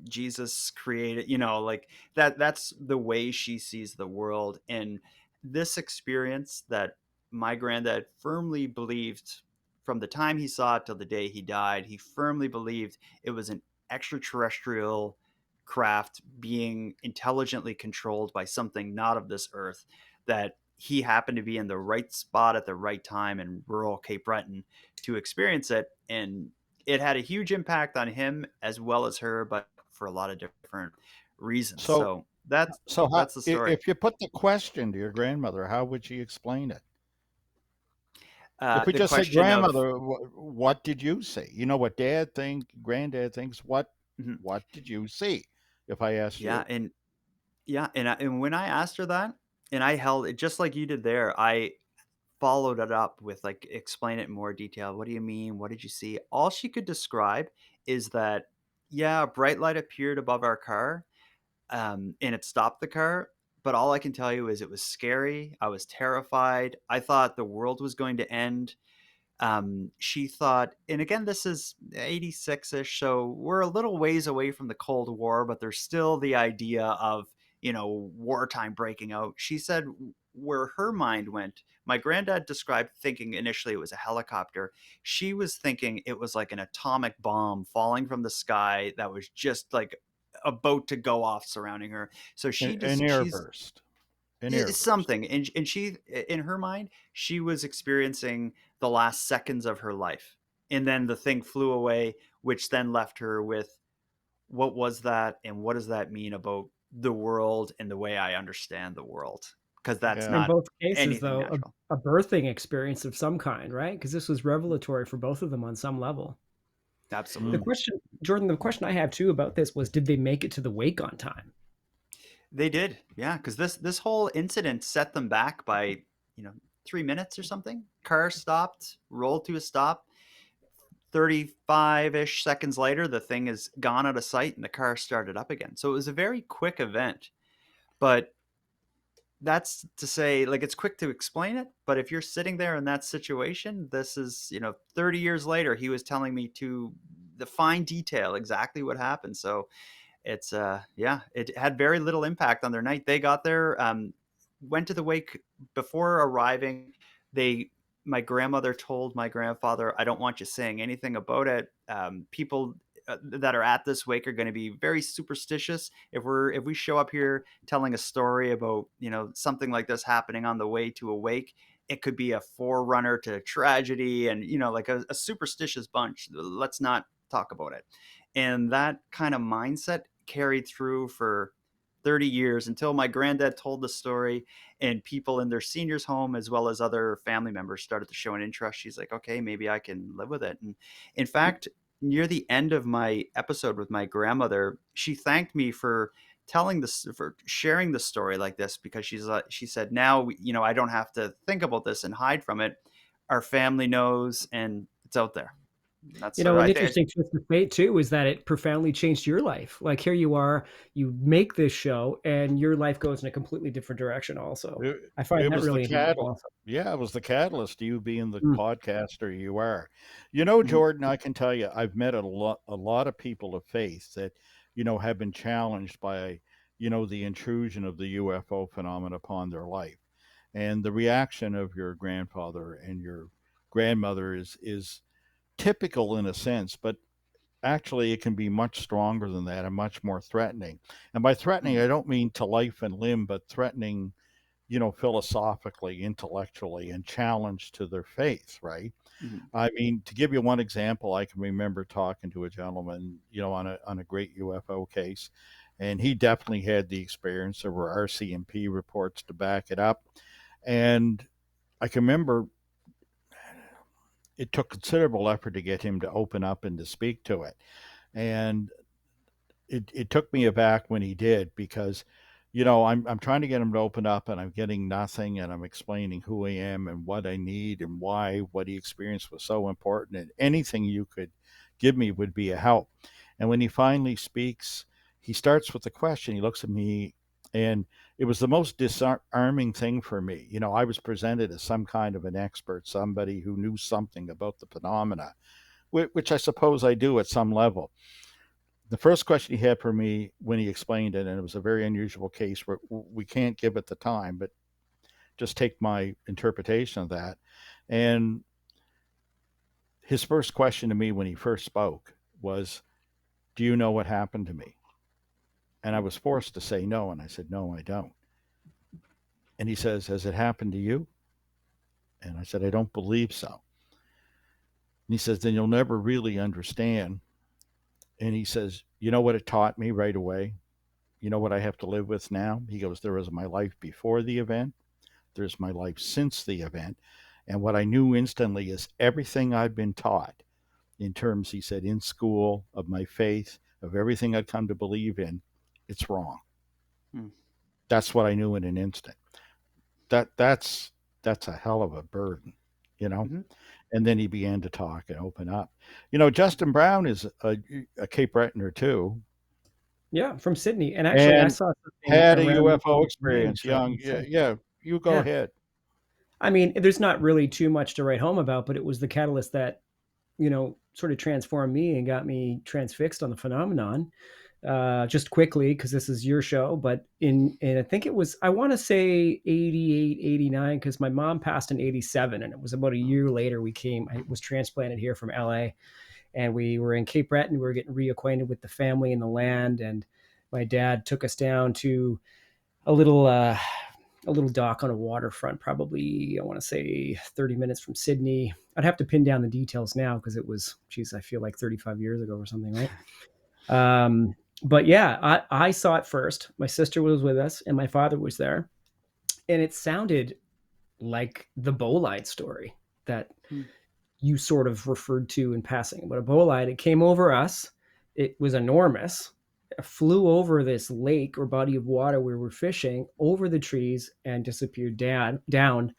Speaker 2: Jesus created, like that's the way she sees the world. And this experience that my granddad firmly believed from the time he saw it till the day he died, he firmly believed it was an extraterrestrial craft being intelligently controlled by something not of this earth, that he happened to be in the right spot at the right time in rural Cape Breton to experience it. And it had a huge impact on him as well as her, but for a lot of different reasons.
Speaker 1: So,
Speaker 2: So that's
Speaker 1: so how,
Speaker 2: that's the story.
Speaker 1: if you put the question to your grandmother, how would she explain it? If we
Speaker 2: The
Speaker 1: just say,
Speaker 2: question of
Speaker 1: grandmother, what did you see? You know what dad think, granddad thinks.
Speaker 2: Mhm.
Speaker 1: What did you see? If I asked
Speaker 2: Yeah,
Speaker 1: you,
Speaker 2: and when I asked her that, and I held it just like you did there, I followed it up with like explain it in more detail. What do you mean? What did you see? All she could describe is that, yeah, a bright light appeared above our car, and it stopped the car. But all I can tell you is it was scary. I was terrified. I thought the world was going to end. She thought, and again, this is 86-ish, so we're a little ways away from the Cold War, but there's still the idea of, wartime breaking out. She said where her mind went, my granddad described thinking initially it was a helicopter. She was thinking it was like an atomic bomb falling from the sky that was just like about to go off surrounding her. So
Speaker 1: an
Speaker 2: she's
Speaker 1: airburst, an
Speaker 2: it's
Speaker 1: airburst.
Speaker 2: something, and she, in her mind, she was experiencing the last seconds of her life, and then the thing flew away, which then left her with, what was that, and what does that mean about the world and the way I understand the world? Because that's
Speaker 1: Yeah,
Speaker 3: In
Speaker 2: not
Speaker 3: both cases,
Speaker 2: anything
Speaker 3: though,
Speaker 2: natural.
Speaker 3: a birthing experience of some kind, right? Because this was revelatory for both of them on some level. The
Speaker 1: mm,
Speaker 2: Absolutely.
Speaker 3: question, Jordan, the question I have too about this was, did they make it to the wake on time?
Speaker 2: They did, yeah, because this whole incident set them back by, 3 minutes or something. Car stopped, rolled to a stop. 35-ish seconds later, the thing is gone out of sight and the car started up again. So it was a very quick event. But that's to say, like, it's quick to explain it, but if you're sitting there in that situation, this is, 30 years later, he was telling me to the fine detail exactly what happened. So it's yeah, it had very little impact on their night. They got there, went to the wake before arriving. They My grandmother told my grandfather, I don't want you saying anything about it. People that are at this wake are going to be very superstitious. If we show up here telling a story about, something like this happening on the way to a wake, it could be a forerunner to tragedy, and, like a superstitious bunch. Let's not talk about it. And that kind of mindset carried through for 30 years until my granddad told the story, and people in their seniors home as well as other family members started to show an interest. She's like, okay, maybe I can live with it. And in fact, near the end of my episode with my grandmother, she thanked me for for sharing the story like this, because she said, now, I don't have to think about this and hide from it. Our family knows, and it's out there. That's so
Speaker 3: An
Speaker 2: I think.
Speaker 3: interesting twist of fate too is that it profoundly changed your life. Like here you are, you make this show, and your life goes in a completely different direction. Also,
Speaker 1: it,
Speaker 3: I find
Speaker 1: it
Speaker 3: that
Speaker 1: was the
Speaker 3: really interesting.
Speaker 1: catalyst.
Speaker 3: Also,
Speaker 1: Yeah, it was the catalyst to you being the
Speaker 3: Mm.
Speaker 1: podcaster you are. You know,
Speaker 2: Mhm.
Speaker 1: Jordan, I can tell you, I've met a lot of people of faith that, have been challenged by, the intrusion of the UFO phenomenon upon their life, and the reaction of your grandfather and your grandmother is typical in a sense, but actually it can be much stronger than that and much more threatening. And by threatening,
Speaker 2: Mhm.
Speaker 1: I don't mean to life and limb, but threatening, philosophically, intellectually, and challenge to their faith, right?
Speaker 2: Mhm.
Speaker 1: I mean, to give you one example, I can remember talking to a gentleman, on a great UFO case, and he definitely had the experience. There were RCMP reports to back it up, and I can remember it took considerable effort to get him to open up and to speak to it. And it took me aback when he did, because I'm trying to get him to open up and I'm getting nothing, and I'm explaining who I am and what I need and why what he experienced was so important, and anything you could give me would be a help. And when he finally speaks, he starts with a question. He looks at me, and it was the most disarming thing for me. I was presented as some kind of an expert, somebody who knew something about the phenomena, which I suppose I do at some level. The first question he had for me when he explained it, and it was a very unusual case where we can't give it the time, but just take my interpretation of that. And his first question to me when he first spoke was, "Do you know what happened to me?" And I was forced to say no. And I said, "No, I don't." And he says, "Has it happened to you?" And I said, "I don't believe so." And he says, "Then you'll never really understand." And he says, "You know what it taught me right away? You know what I have to live with now?" He goes, "There was my life before the event, there's my life since the event. And what I knew instantly is everything I've been taught in terms," he said, "in school, of my faith, of everything I've come to believe in, it's wrong."
Speaker 2: Hmm.
Speaker 1: That's what I knew in an instant. That's a hell of a burden, you know?
Speaker 2: Mm-hmm.
Speaker 1: And then he began to talk and open up. Justin Brown is a Cape Bretoner too,
Speaker 3: Yeah, from Sydney. And actually, I
Speaker 1: and
Speaker 3: saw something
Speaker 1: had a
Speaker 3: around the
Speaker 1: UFO
Speaker 3: range
Speaker 1: experience
Speaker 3: right
Speaker 1: young. Yeah,
Speaker 3: outside.
Speaker 1: yeah, you go
Speaker 3: Yeah.
Speaker 1: ahead.
Speaker 3: I mean, there's not really too much to write home about, but it was the catalyst that, sort of transformed me and got me transfixed on the phenomenon. Just quickly, because this is your show, but I think it was, I want to say 88, 89, because my mom passed in 87, and it was about a year later I was transplanted here from LA, and we were in Cape Breton. We were getting reacquainted with the family and the land, and my dad took us down to a little dock on a waterfront, probably I want to say 30 minutes from Sydney. I'd have to pin down the details now because it was, geez, I feel like 35 years ago or something, right? But yeah, I saw it first. My sister was with us, and my father was there, and it sounded like the bolide story that
Speaker 2: Hmm.
Speaker 3: you sort of referred to in passing. But a bolide, it came over us. It was enormous. It flew over this lake or body of water where we were fishing, over the trees, and disappeared down.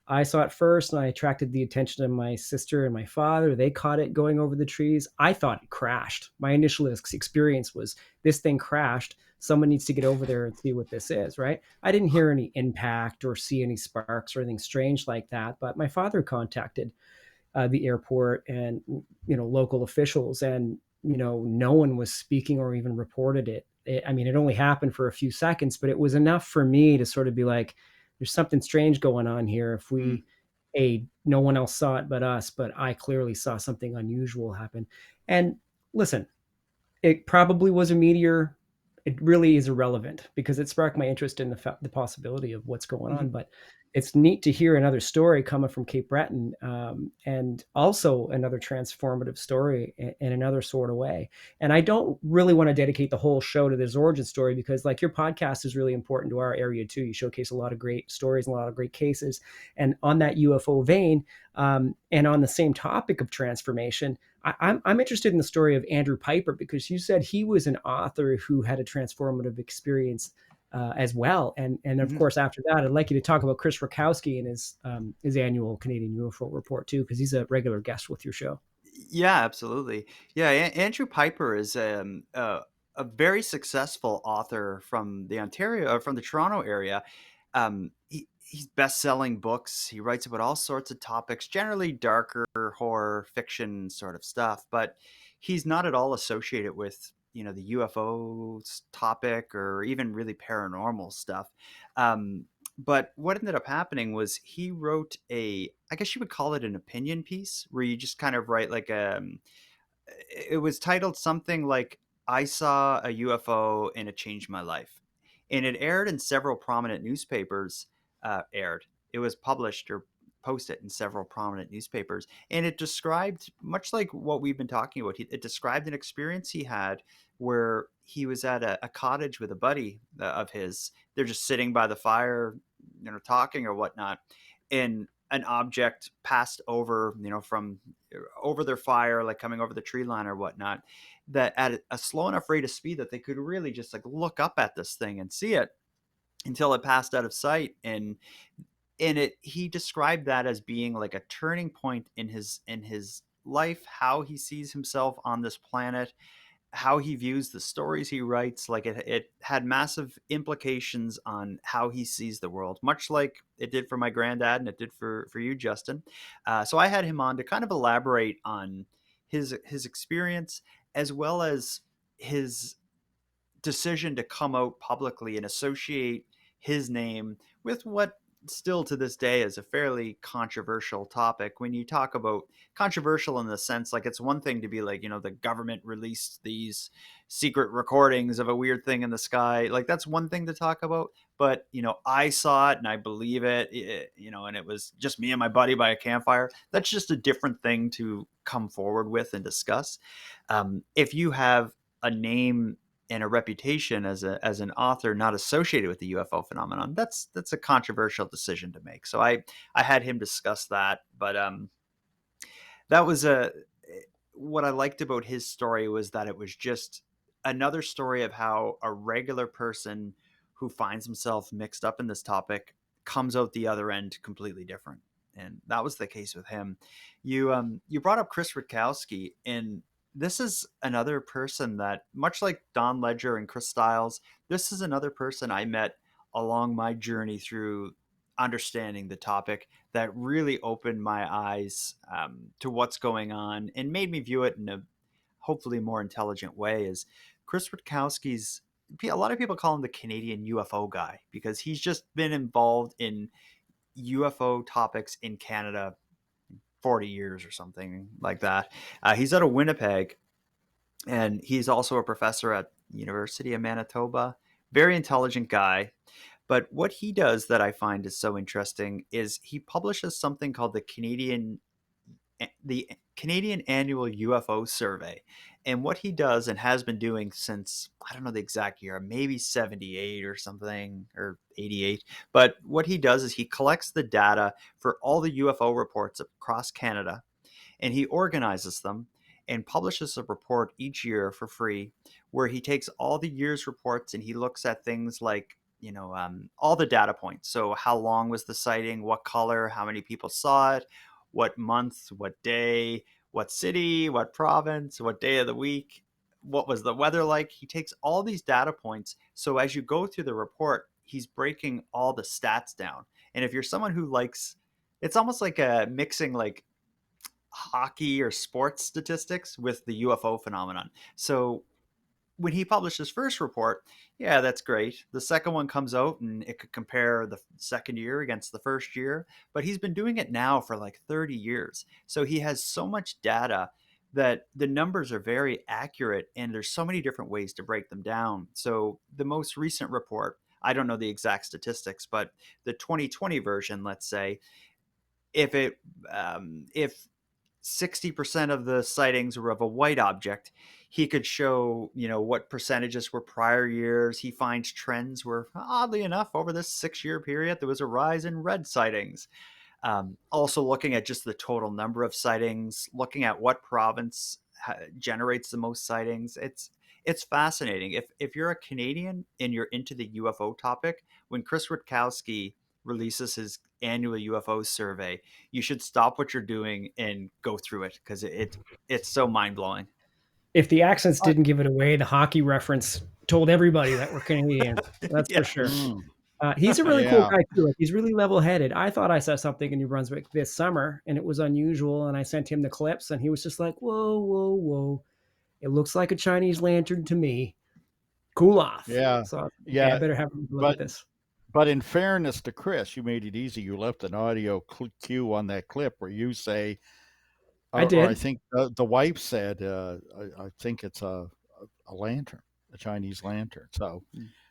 Speaker 3: I saw it first, and I attracted the attention of my sister and my father. They caught it going over the trees. I thought it crashed. My initial experience was, this thing crashed. Someone needs to get over there and see what this is, right? I didn't hear any impact or see any sparks or anything strange like that. But my father contacted the airport and local officials, and no one was speaking or even reported it. I mean, it only happened for a few seconds, but it was enough for me to sort of be like, there's something strange going on here. If
Speaker 2: Hmm.
Speaker 3: no one else saw it but us, but I clearly saw something unusual happen. And listen, it probably was a meteor. It really is irrelevant because it sparked my interest in the possibility of what's going
Speaker 2: Hmm.
Speaker 3: on. But it's neat to hear another story coming from Cape Breton, and also another transformative story in another sort of way. And I don't really want to dedicate the whole show to this origin story because, like, your podcast is really important to our area too. You showcase a lot of great stories and a lot of great cases. And on that UFO vein, and on the same topic of transformation, I'm interested in the story of Andrew Piper, because you said he was an author who had a transformative experience as well. And of
Speaker 2: Hmm.
Speaker 3: course, after that, I'd like you to talk about Chris Rutkowski and his annual Canadian UFO report too, because he's a regular guest with your show.
Speaker 2: Yeah, absolutely. Yeah, Andrew Piper is a very successful author from the from the Toronto area. He's best-selling books. He writes about all sorts of topics, generally darker horror fiction sort of stuff. But he's not at all associated with the UFOs topic or even really paranormal stuff. Um, but what ended up happening was he wrote I guess you would call it an opinion piece, where you just kind of write like it was titled something like "I saw a UFO and it changed my life," and it aired in several prominent newspapers. It was published or posted in several prominent newspapers, and it described, much like what we've been talking about, it described an experience he had where he was at a cottage with a buddy of his. They're just sitting by the fire, talking or whatnot, and an object passed over, from over their fire, like coming over the tree line or whatnot, that at a slow enough rate of speed that they could really just like look up at this thing and see it until it passed out of sight. And he described that as being like a turning point in his life, how he sees himself on this planet, how he views the stories he writes. Like it had massive implications on how he sees the world, much like it did for my granddad and it did for you, Justin. So I had him on to kind of elaborate on his experience, as well as his decision to come out publicly and associate his name with what still to this day is a fairly controversial topic. When you talk about controversial in the sense, like, it's one thing to be like, the government released these secret recordings of a weird thing in the sky, like that's one thing to talk about. But I saw it and I believe it, and it was just me and my buddy by a campfire. That's just a different thing to come forward with and discuss. If you have a name and a reputation as an author not associated with the UFO phenomenon, that's a controversial decision to make. So I had him discuss that, but that was what I liked about his story was that it was just another story of how a regular person who finds himself mixed up in this topic comes out the other end completely different. And that was the case with him. You brought up Chris Rutkowski, and this is another person that, much like Don Ledger and Chris Stiles, this is another person I met along my journey through understanding the topic that really opened my eyes to what's going on and made me view it in a hopefully more intelligent way. Is Chris Rutkowski's, a lot of people call him the Canadian UFO guy because he's just been involved in UFO topics in Canada 40 years or something like that. He's out of Winnipeg, and he's also a professor at University of Manitoba. Very intelligent guy. But what he does that I find is so interesting is he publishes something called the Canadian Annual UFO Survey. And what he does and has been doing since, I don't know the exact year, maybe 78 or something, or 88. But what he does is he collects the data for all the UFO reports across Canada, and he organizes them and publishes a report each year for free where he takes all the year's reports and he looks at things like, all the data points. So how long was the sighting, what color, how many people saw it, what month, what day, what city, what province, what day of the week, what was the weather like. He takes all these data points. So as you go through the report, he's breaking all the stats down. And if you're someone who likes, it's almost like a mixing like hockey or sports statistics with the UFO phenomenon. So when he published his first report, yeah, that's great. The second one comes out and it could compare the second year against the first year, but he's been doing it now for like 30 years. So he has so much data that the numbers are very accurate, and there's so many different ways to break them down. So the most recent report, I don't know the exact statistics, but the 2020 version, let's say, if 60% of the sightings were of a white object, he could show, what percentages were prior years. He finds trends where, oddly enough, over this 6-year period, there was a rise in red sightings. Also looking at just the total number of sightings, looking at what province generates the most sightings. It's fascinating. If you're a Canadian and you're into the UFO topic, when Chris Rutkowski releases his annual UFO survey, you should stop what you're doing and go through it because it's so mind blowing.
Speaker 3: If the accents didn't give it away, the hockey reference told everybody that we're Canadians. That's
Speaker 2: Yeah.
Speaker 3: for sure.
Speaker 1: Mm.
Speaker 3: He's a really cool
Speaker 1: Yeah.
Speaker 3: guy too. Like, he's really level-headed. I thought I saw something in New Brunswick this summer, and it was unusual. And I sent him the clips, and he was just like, "Whoa, whoa, whoa! It looks like a Chinese lantern to me. Cool off."
Speaker 1: Yeah.
Speaker 3: So, okay, I
Speaker 1: Yeah.
Speaker 3: better have a look
Speaker 1: But
Speaker 3: at this.
Speaker 1: but in fairness to Chris, you made it easy. You left an audio cue on that clip where you say,
Speaker 3: I
Speaker 1: or I
Speaker 3: did.
Speaker 1: think the wife said, I think it's a lantern, a Chinese lantern. So,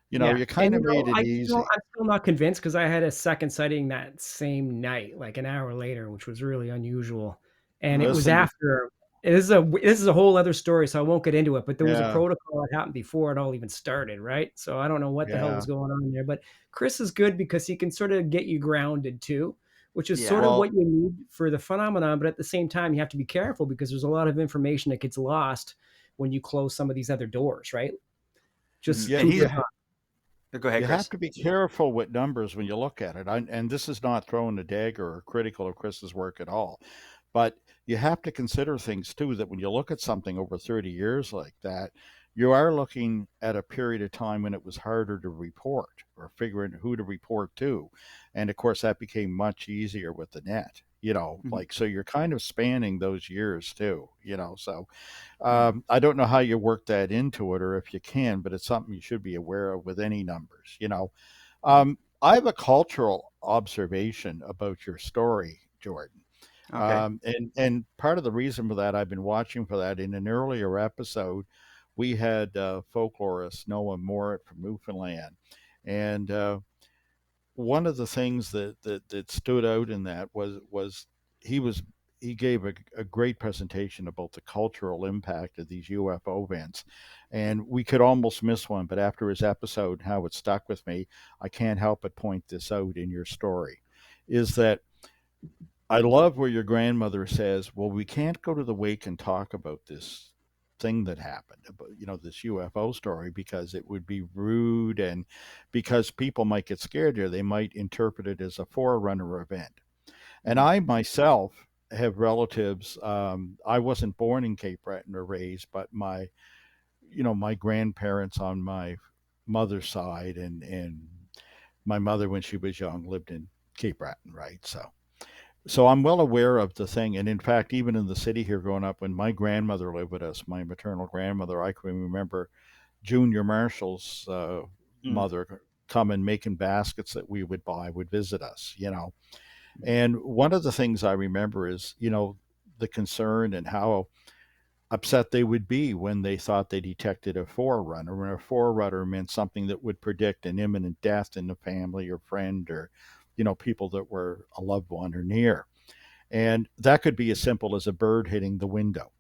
Speaker 3: Yeah,
Speaker 1: you
Speaker 3: and
Speaker 1: kind of made it
Speaker 3: I'm
Speaker 1: easy.
Speaker 3: still not convinced because I had a second sighting that same night, like an hour later, which was really unusual. And it was
Speaker 1: Listen,
Speaker 3: after. This is a whole other story, so I won't get into it. But there was a
Speaker 1: yeah,
Speaker 3: protocol that happened before it all even started, right? So I don't know what the hell
Speaker 1: yeah.
Speaker 3: was going on there. But Chris is good because he can sort of get you grounded too, which is sort
Speaker 2: Yeah.
Speaker 3: of
Speaker 1: Well,
Speaker 3: what you need for the phenomenon. But at the same time, you have to be careful because there's a lot of information that gets lost when you close some of these other doors, right? Just
Speaker 1: yeah,
Speaker 2: And
Speaker 3: food
Speaker 2: he's,
Speaker 3: for thought.
Speaker 2: go ahead,
Speaker 1: you have
Speaker 2: Chris.
Speaker 1: to be careful with numbers when you look at it. And this is not throwing a dagger or critical of Chris's work at all. But you have to consider things too, that when you look at something over 30 years like that, you are looking at a period of time when it was harder to report or figuring who to report to. And of course, that became much easier with the net,
Speaker 2: Mhm.
Speaker 1: like, so you're kind of spanning those years too, so
Speaker 2: Mm.
Speaker 1: I don't know how you work that into it or if you can, but it's something you should be aware of with any numbers.
Speaker 2: Mm.
Speaker 1: I have a cultural observation about your story, Jordan.
Speaker 2: Okay.
Speaker 1: And part of the reason for that, I've been watching for that. In an earlier episode, we had folklorist Noah Morit from Newfoundland, and one of the things that stood out in that was he was he gave a great presentation about the cultural impact of these UFO events, and we could almost miss one, but after his episode, how it stuck with me, I can't help but point this out in your story, is that I love where your grandmother says, "Well, we can't go to the wake and talk about this thing that happened, about, this UFO story, because it would be rude, and because people might get scared here, they might interpret it as a forerunner event." And
Speaker 2: Mm.
Speaker 1: I myself have relatives. I wasn't born in Cape Breton or raised, but my grandparents on my mother's side, and my mother, when she was young, lived in Cape Breton, right? So I'm well aware of the thing. And in fact, even in the city here growing up, when my grandmother lived with us, my maternal grandmother, I can remember Junior Marshall's
Speaker 2: Mm.
Speaker 1: mother coming making baskets that we would buy, would visit us. And one of the things I remember is, the concern and how upset they would be when they thought they detected a forerunner. And a forerunner meant something that would predict an imminent death in the family or friend, or, people that were a loved one or near. And that could be as simple as a bird hitting the window.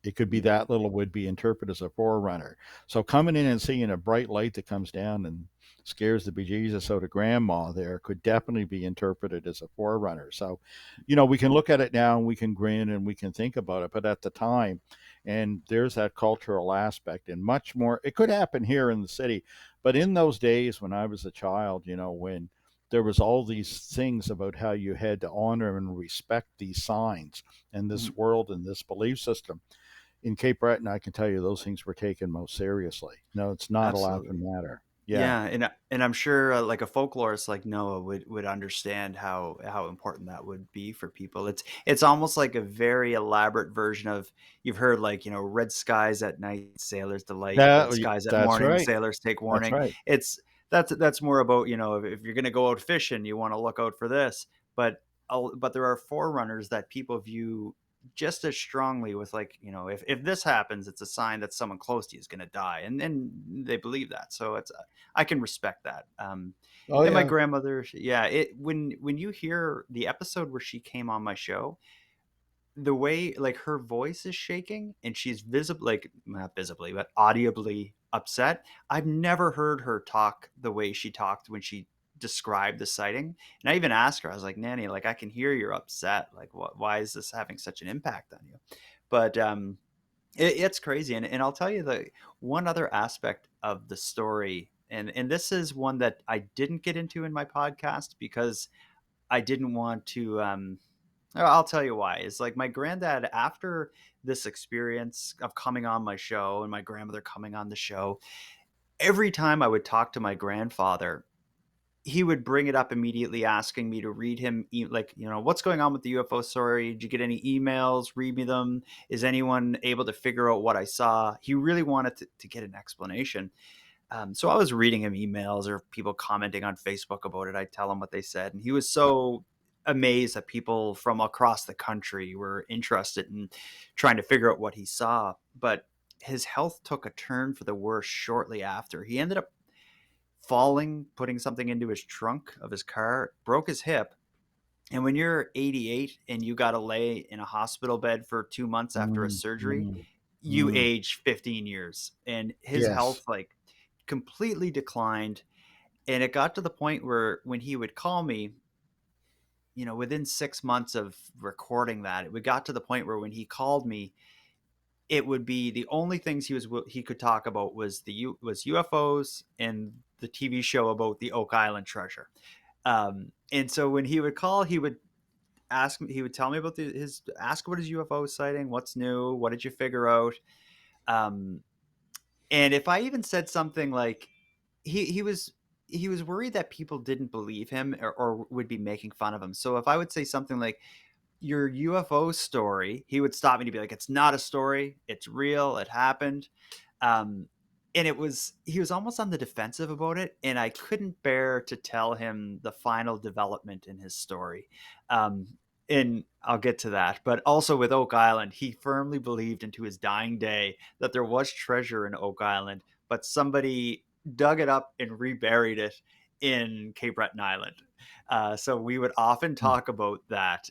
Speaker 1: It could be
Speaker 2: Mm.
Speaker 1: that little would be interpreted as a forerunner. So coming in and seeing a bright light that comes down and scares the bejesus out of grandma there could definitely be interpreted as a forerunner. So, we can look at it now and we can grin and we can think about it, but at the time, and there's that cultural aspect and much more. It could happen here in the city, but in those days when I was a child, when there was all these things about how you had to honor and respect these signs and
Speaker 2: Mm.
Speaker 1: this world and this belief system. In Cape Breton, I can tell you those things were taken most seriously. No, it's not a
Speaker 2: Absolutely.
Speaker 1: laughing matter. Yeah.
Speaker 2: Yeah, and I'm sure like a folklorist like Noah would understand how important that would be for people. It's almost like a very elaborate version of, you've heard, like, red skies at night, sailors delight, red skies at
Speaker 1: That's
Speaker 2: morning,
Speaker 1: right.
Speaker 2: sailors take
Speaker 1: That's
Speaker 2: warning.
Speaker 1: right.
Speaker 2: It's that's more about, if you're going to go out fishing, you want to look out for this. But but there are forerunners that people view just as strongly with, like, if this happens, it's a sign that someone close to you is going to die, and they believe that. So it's, I can respect that.
Speaker 1: Oh,
Speaker 2: And my
Speaker 1: yeah.
Speaker 2: grandmother, yeah, when you hear the episode where she came on my show, the way, like, her voice is shaking and she's visible, like, not visibly but audibly upset. I've never heard her talk the way she talked when she described the sighting. And I even asked her, I was like, Nanny, like, I can hear you're upset. Like, why is this having such an impact on you? But it's crazy. And I'll tell you the one other aspect of the story, and this is one that I didn't get into in my podcast because I didn't want to. I'll tell you why. It's like, my granddad, after this experience of coming on my show and my grandmother coming on the show, every time I would talk to my grandfather, he would bring it up immediately, asking me to read him, like, what's going on with the UFO story? Did you get any emails? Read me them. Is anyone able to figure out what I saw? He really wanted to get an explanation. So I was reading him emails or people commenting on Facebook about it. I tell him what they said, and he was so amazed that people from across the country were interested in trying to figure out what he saw. But his health took a turn for the worse shortly after. He ended up falling, putting something into his trunk of his car, broke his hip. And when you're 88 and you got to lay in a hospital bed for 2 months after a
Speaker 1: Mm,
Speaker 2: surgery,
Speaker 1: mm,
Speaker 2: you
Speaker 1: mm.
Speaker 2: age 15 years. And his
Speaker 1: Yes.
Speaker 2: health, like, completely declined. And it got to the point where when he would call me, within 6 months of recording that, it got to the point where when he called me, it would be the only things he could talk about was was UFOs and the TV show about the Oak Island treasure. And so when he would call, he would ask me, he would tell me about ask about his UFO sighting, what's new, what did you figure out. Um, And if I even said something like he was worried that people didn't believe him or would be making fun of him. So if I would say something like your UFO story, he would stop me to be like, it's not a story, it's real, it happened. Um, and he was almost on the defensive about it, and I couldn't bear to tell him the final development in his story. Um, and I'll get to that. But also with Oak Island, he firmly believed into his dying day that there was treasure in Oak Island, but somebody dug it up and reburied it in Cape Breton Island. So we would often talk about that.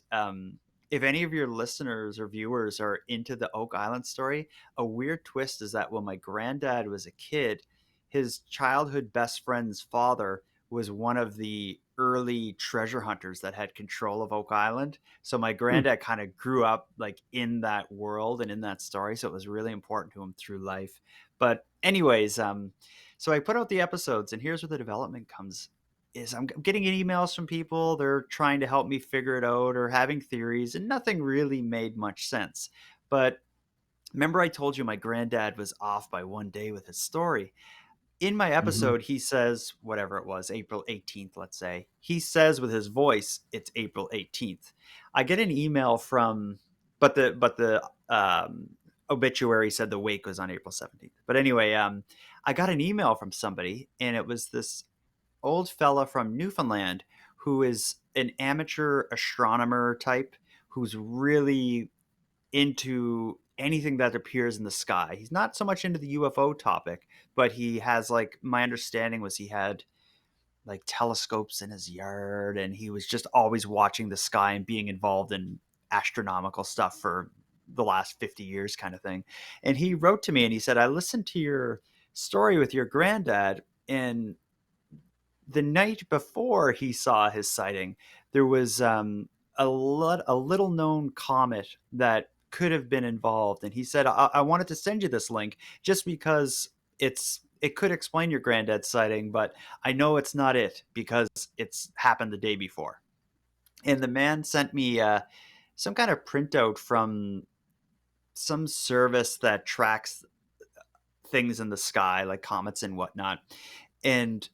Speaker 2: If any of your listeners or viewers are into the Oak Island story, a weird twist is that when my granddad was a kid, his childhood best friend's father was one of the early treasure hunters that had control of Oak Island. So my
Speaker 1: Hmm.
Speaker 2: granddad kind of grew up like in that world and in that story. So it was really important to him through life. But anyways, so I put out the episodes, and here's where the development comes is I'm getting emails from people. They're trying to help me figure it out or having theories, and nothing really made much sense. But remember, I told you my granddad was off by one day with his story. In my
Speaker 1: Mhm.
Speaker 2: episode, he says, whatever it was, April 18th, let's say, he says with his voice, it's April 18th. I get an email from, but the obituary said the wake was on April 17th. But anyway, I got an email from somebody, and it was this old fella from Newfoundland who is an amateur astronomer type who's really into anything that appears in the sky. He's not so much into the UFO topic, but he has like my understanding was he had like telescopes in his yard and he was just always watching the sky and being involved in astronomical stuff for the last 50 years kind of thing. And he wrote to me and he said, "I listened to your story with your granddad, and the night before he saw his sighting, there was a little known comet that could have been involved." And he said, I wanted to send you this link just because it could explain your granddad's sighting, but I know it's not it because it's happened the day before." And the man sent me some kind of printout from some service that tracks things in the sky, like comets and whatnot. And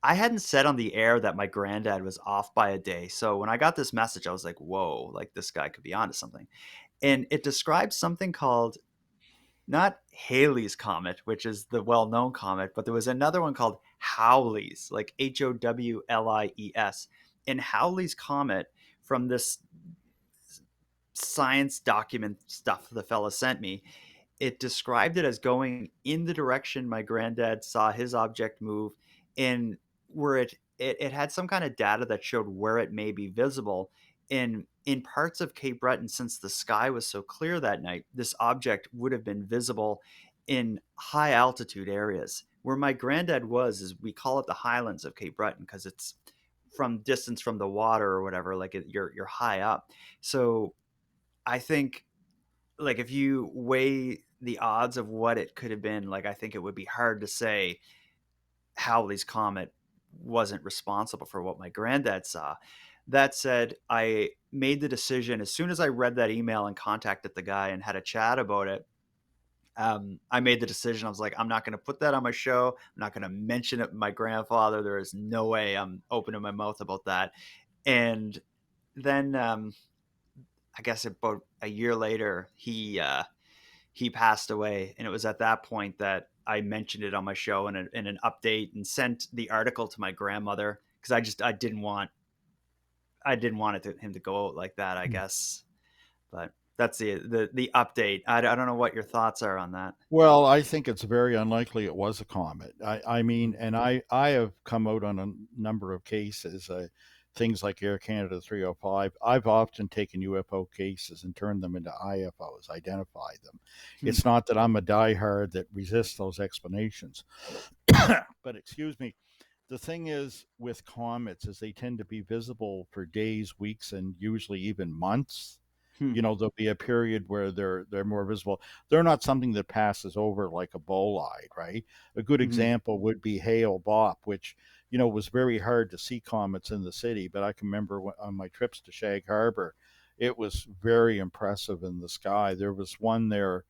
Speaker 2: I hadn't said on the air that my granddad was off by a day. So when I got this message, I was like, whoa, like this guy could be onto something. And it describes something called not Halley's Comet, which is the well known comet, but there was another one called Howley's, like Howlies. And Howley's Comet, from this science document stuff the fella sent me, it described it as going in the direction my granddad saw his object move, and where it had some kind of data that showed where it may be visible in parts of Cape Breton. Since the sky was so clear that night, this object would have been visible in high altitude areas. Where my granddad was is we call it the highlands of Cape Breton because it's from distance from the water or whatever, like you're high up. So I think, like, if you weigh the odds of what it could have been, like, I think it would be hard to say Howley's Comet wasn't responsible for what my granddad saw. That said, I made the decision as soon as I read that email and contacted the guy and had a chat about it. I made the decision. I was like, I'm not going to put that on my show. I'm not going to mention it. My grandfather. There is no way I'm opening my mouth about that. And then, I guess about a year later, he passed away, and it was at that point that I mentioned it on my show in an update and sent the article to my grandmother because I didn't want him to go out like that, I guess. But that's the update. I don't know what your thoughts are on that.
Speaker 1: Well, I think it's very unlikely it was a comet. I mean, and I have come out on a number of cases, things like Air Canada 305. I've often taken UFO cases and turned them into IFOs, identified them.
Speaker 2: Hmm.
Speaker 1: It's not that I'm a diehard that resists those explanations, but excuse me. The thing is with comets is they tend to be visible for days, weeks, and usually even months.
Speaker 2: Hmm.
Speaker 1: You know, there'll be a period where they're more visible. They're not something that passes over like a bolide, right? A good
Speaker 2: Hmm.
Speaker 1: example would be Hale Bopp, which was very hard to see comets in the city. But I can remember on my trips to Shag Harbor, it was very impressive in the sky. There was one there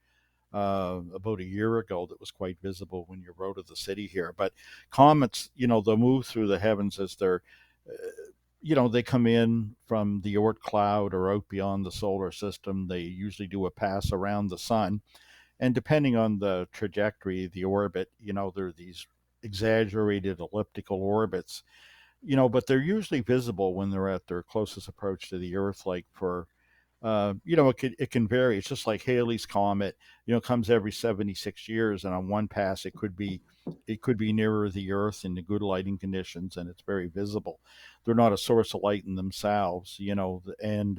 Speaker 1: about a year ago that was quite visible when you rode to the city here. But comets, they'll move through the heavens as they're, uh, they come in from the Oort cloud or out beyond the solar system. They usually do a pass around the sun. And depending on the trajectory, the orbit, there are these exaggerated elliptical orbits, but they're usually visible when they're at their closest approach to the Earth, like for it can vary. It's just like Halley's comet, comes every 76 years, and on one pass it could be nearer the Earth in the good lighting conditions, and it's very visible. They're not a source of light in themselves, and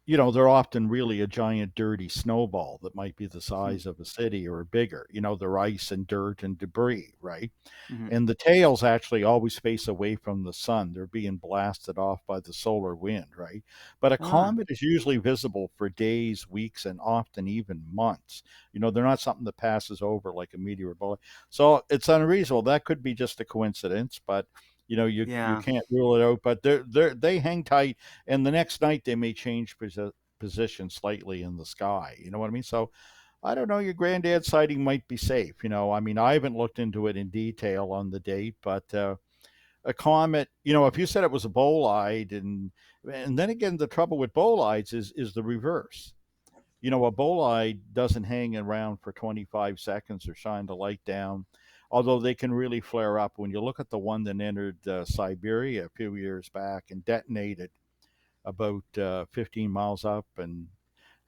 Speaker 1: they're often really a giant dirty snowball that might be the
Speaker 2: Mhm.
Speaker 1: size of a city or bigger. They're ice and dirt and debris, right?
Speaker 2: Mhm.
Speaker 1: And the tails actually always face away from the sun. They're being blasted off by the solar wind, right? But a
Speaker 2: Ah,
Speaker 1: comet is usually visible for days, weeks, and often even months. They're not something that passes over like a meteor bullet. So it's unreasonable. That could be just a coincidence, but you
Speaker 2: yeah.
Speaker 1: can't rule it out. But they hang tight, and the next night they may change position slightly in the sky. You know what I mean? So I don't know, your granddad's sighting might be safe. I mean, I haven't looked into it in detail on the date, but a comet, if you said it was a bolide, and then again, the trouble with bolides is the reverse. A bolide doesn't hang around for 25 seconds or shine the light down, although they can really flare up. When you look at the one that entered Siberia a few years back and detonated about 15 miles up and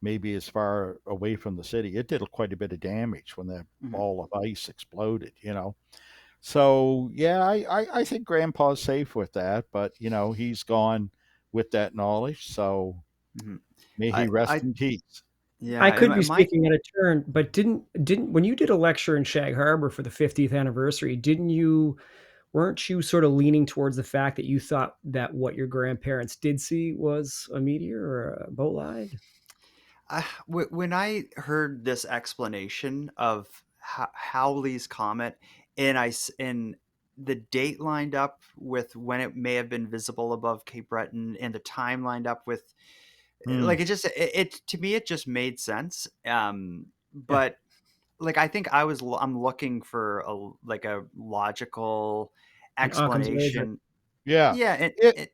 Speaker 1: maybe as far away from the city, it did quite a bit of damage when that
Speaker 2: Mhm.
Speaker 1: ball of ice exploded. So yeah, I think Grandpa's safe with that, but he's gone with that knowledge. So
Speaker 2: Mhm.
Speaker 1: may he
Speaker 2: I
Speaker 1: rest in peace.
Speaker 3: I
Speaker 2: yeah,
Speaker 3: could be
Speaker 2: am I
Speaker 3: speaking out of turn, but didn't when you did a lecture in Shag Harbor for the 50th anniversary, didn't you weren't you sort of leaning towards the fact that you thought that what your grandparents did see was a meteor or a bolide?
Speaker 2: when I heard this explanation of Howley's comet, and the date lined up with when it may have been visible above Cape Breton, and the time lined up with,
Speaker 1: Hmm.
Speaker 2: like, it to me it just made sense.
Speaker 3: Yeah,
Speaker 2: But like, I think I'm looking for a logical
Speaker 3: an Occam's razor.
Speaker 2: explanation.
Speaker 1: Yeah.
Speaker 2: Yeah,
Speaker 1: It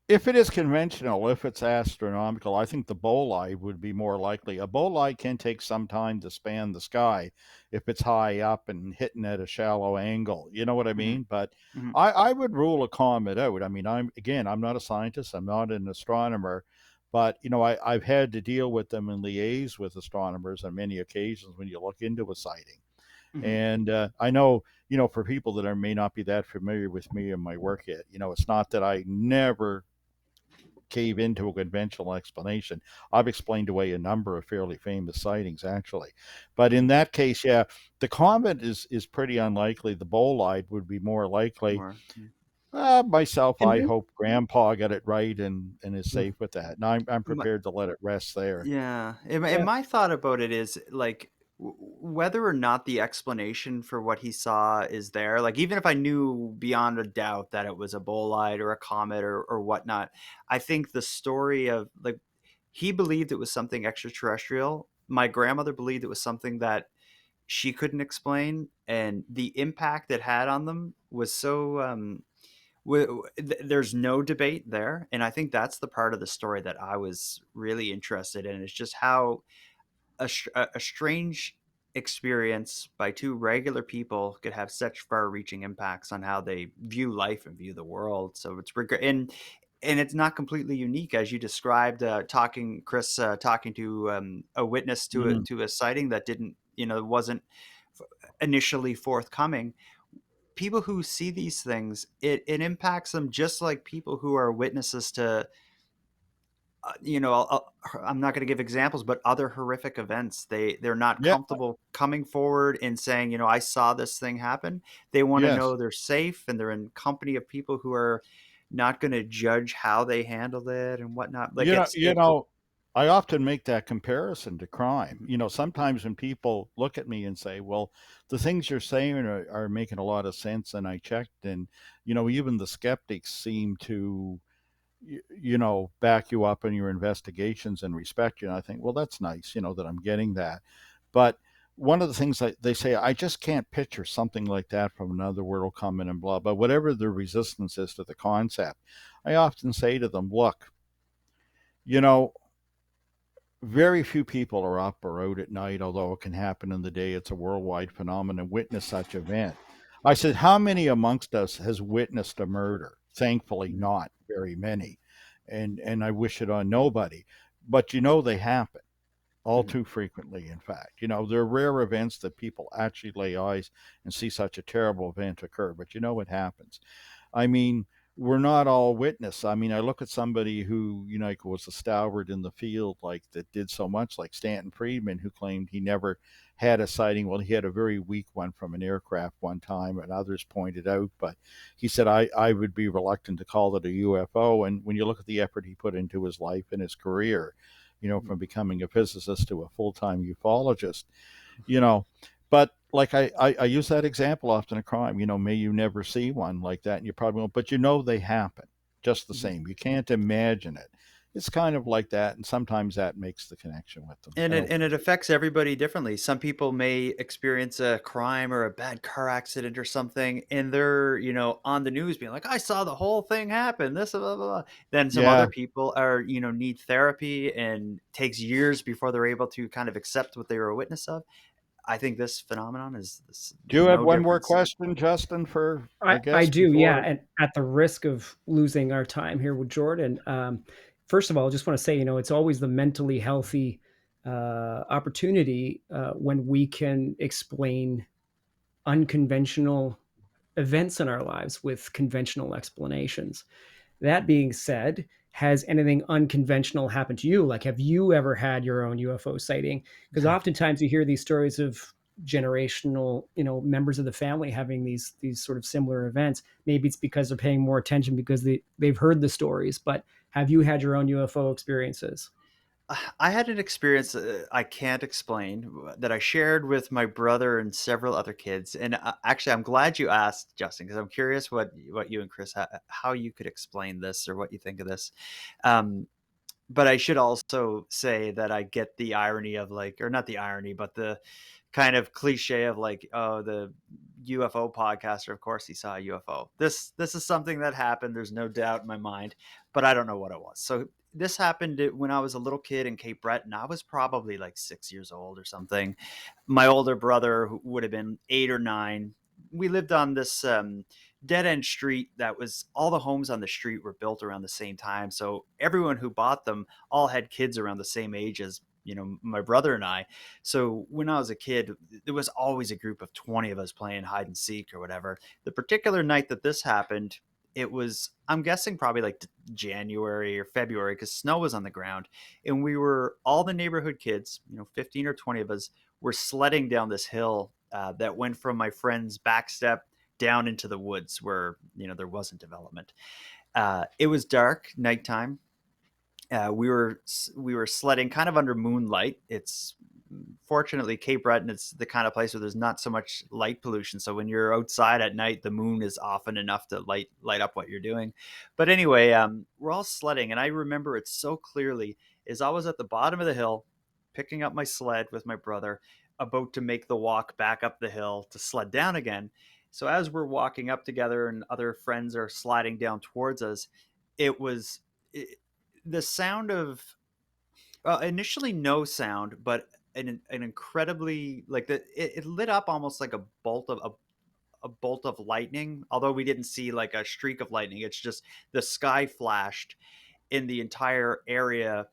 Speaker 1: If it is conventional, if it's astronomical, I think the bolide would be more likely. A bolide can take some time to span the sky if it's high up and hitting at a shallow angle. You know what I
Speaker 2: mhm,
Speaker 1: mean? But
Speaker 2: mhm,
Speaker 1: I would rule a comet out. I mean, I'm not a scientist. I'm not an astronomer, but I've had to deal with them and liaise with astronomers on many occasions when you look into a sighting.
Speaker 2: mhm,
Speaker 1: And I know, for people that may not be that familiar with me and my work yet, it's not that I never cave into a conventional explanation. I've explained away a number of fairly famous sightings, actually. But in
Speaker 2: mhm.
Speaker 1: that case, yeah, the comet is pretty unlikely. The bolide would be more likely.
Speaker 2: More. Mm.
Speaker 1: Myself,
Speaker 3: And
Speaker 1: I
Speaker 3: then
Speaker 1: hope Grandpa got it right and is
Speaker 3: yeah,
Speaker 1: safe with that. And I'm prepared to let it rest there.
Speaker 2: Yeah, and
Speaker 3: yeah,
Speaker 2: my thought about it is, like, whether or not the explanation for what he saw is there, like, even if I knew beyond a doubt that it was a bolide or a comet or whatnot, I think the story of, like, he believed it was something extraterrestrial. My grandmother believed it was something that she couldn't explain, and the impact it had on them was so there's no debate there, and I think that's the part of the story that I was really interested in. Is just how a strange experience by two regular people could have such far-reaching impacts on how they view life and view the world. So and it's not completely unique, as you described, talking Chris, talking to a witness
Speaker 1: Mm.
Speaker 2: to a sighting that didn't, wasn't initially forthcoming. People who see these things, it impacts them just like people who are witnesses to, I'm not going to give examples, but other horrific events. They're not
Speaker 1: Yeah.
Speaker 2: comfortable coming forward and saying, I saw this thing happen. They want to
Speaker 1: Yes.
Speaker 2: know they're safe and they're in company of people who are not going to judge how they handled it and whatnot. Like,
Speaker 1: You know,
Speaker 2: it's
Speaker 1: you
Speaker 2: it.
Speaker 1: know, I often make that comparison to crime.
Speaker 2: Mhm,
Speaker 1: Sometimes when people look at me and say, "Well, the things you're saying are making a lot of sense," and I checked, and even the skeptics seem to back you up in your investigations and respect you. And I think, well, that's nice, that I'm getting that. But one of the things that they say, I just can't picture something like that from another world coming and blah, but whatever the resistance is to the concept, I often say to them, look, you know, very few people are up or out at night, although it can happen in the day. It's a worldwide phenomenon. Witness such event. I said, how many amongst us has witnessed a murder? Thankfully, not very many, and I wish it on nobody. But they happen all
Speaker 2: Mhm.
Speaker 1: too frequently. In fact, they're rare events that people actually lay eyes and see such a terrible event occur. But it happens. I mean, we're not all witness. I mean, I look at somebody who, like, was a stalwart in the field, like that did so much, like Stanton Friedman, who claimed he never had a sighting. Well, he had a very weak one from an aircraft one time, and others pointed out. But he said, I would be reluctant to call it a UFO. And when you look at the effort he put into his life and his career, from becoming a physicist to a full time ufologist, you know. But like I use that example often of crime. May you never see one like that, and you probably won't. But they happen just the
Speaker 2: Mhm.
Speaker 1: same. You can't imagine it. It's kind of like that, and sometimes that makes the connection with them.
Speaker 2: And
Speaker 1: I
Speaker 2: it
Speaker 1: don't
Speaker 2: and
Speaker 1: think
Speaker 2: it affects everybody differently. Some people may experience a crime or a bad car accident or something, and they're, on the news being like, "I saw the whole thing happen." This, blah, blah, blah. Then some
Speaker 1: Yeah.
Speaker 2: other people are, need therapy and takes years before they're able to kind of accept what they were a witness of. I think this phenomenon
Speaker 1: Do
Speaker 2: is
Speaker 1: you have
Speaker 2: no
Speaker 1: one more
Speaker 2: difference.
Speaker 1: question, Justin, for our
Speaker 3: I
Speaker 1: guest
Speaker 3: do, yeah.
Speaker 1: before?
Speaker 3: And at the risk of losing our time here with Jordan, first of all, I just want to say, it's always the mentally healthy opportunity when we can explain unconventional events in our lives with conventional explanations. That being said, has anything unconventional happened to you? Like, have you ever had your own UFO sighting? Because oftentimes you hear these stories of generational, members of the family having these sort of similar events. Maybe it's because they're paying more attention because they've heard the stories. But have you had your own UFO experiences?
Speaker 2: I had an experience I can't explain that I shared with my brother and several other kids. And actually, I'm glad you asked, Justin, because I'm curious what you and Chris how you could explain this or what you think of this. Um, but I should also say that I get the irony of, like, or not the irony, but the kind of cliche of, like, oh, the UFO podcaster, of course he saw a UFO. This is something that happened. There's no doubt in my mind, but I don't know what it was. So this happened when I was a little kid in Cape Breton. I was probably like 6 years old or something. My older brother, who would have been 8 or 9, we lived on this dead end street that was, all the homes on the street were built around the same time. So everyone who bought them all had kids around the same age as, my brother and I. So when I was a kid, there was always a group of 20 of us playing hide and seek or whatever. The particular night that this happened, it was, I'm guessing, probably like January or February, because snow was on the ground. And we were, all the neighborhood kids, 15 or 20 of us, were sledding down this hill that went from my friend's back step down into the woods where, there wasn't development. It was dark, nighttime. We were sledding kind of under moonlight. It's, fortunately, Cape Breton, it's the kind of place where there's not so much light pollution. So when you're outside at night, the moon is often enough to light up what you're doing. But anyway, we're all sledding, and I remember it so clearly. As I was at the bottom of the hill, picking up my sled with my brother, about to make the walk back up the hill to sled down again. So as we're walking up together and other friends are sliding down towards us, it was it, the sound of, initially no sound, but an incredibly, like, it lit up almost like a bolt of lightning. Although we didn't see like a streak of lightning, it's just the sky flashed, in the entire area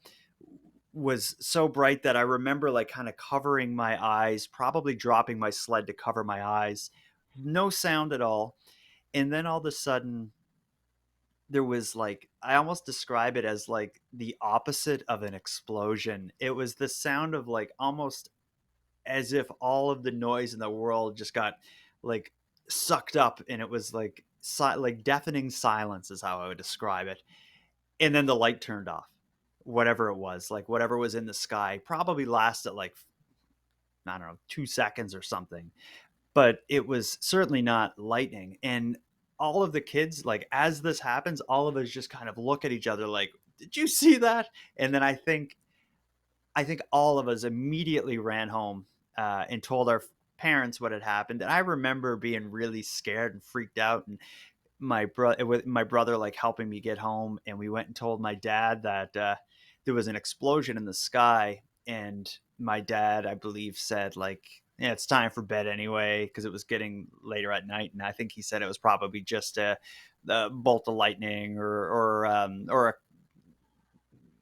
Speaker 2: was so bright that I remember, like, kind of covering my eyes, probably dropping my sled to cover my eyes. No sound at all. And then all of a sudden, there was, like, I almost describe it as like the opposite of an explosion. It was the sound of, like, almost as if all of the noise in the world just got, like, sucked up, and it was like like deafening silence is how I would describe it. And then the light turned off. Whatever it was, like whatever was in the sky, probably lasted like, I don't know, 2 seconds or something. But it was certainly not lightning. And all of the kids, like as this happens, all of us just kind of look at each other like, did you see that? And then I think all of us immediately ran home and told our parents what had happened. And I remember being really scared and freaked out, and my brother like helping me get home, and we went and told my dad that there was an explosion in the sky. And my dad, I believe, said like, yeah, it's time for bed anyway, because it was getting later at night. And I think he said it was probably just a bolt of lightning or a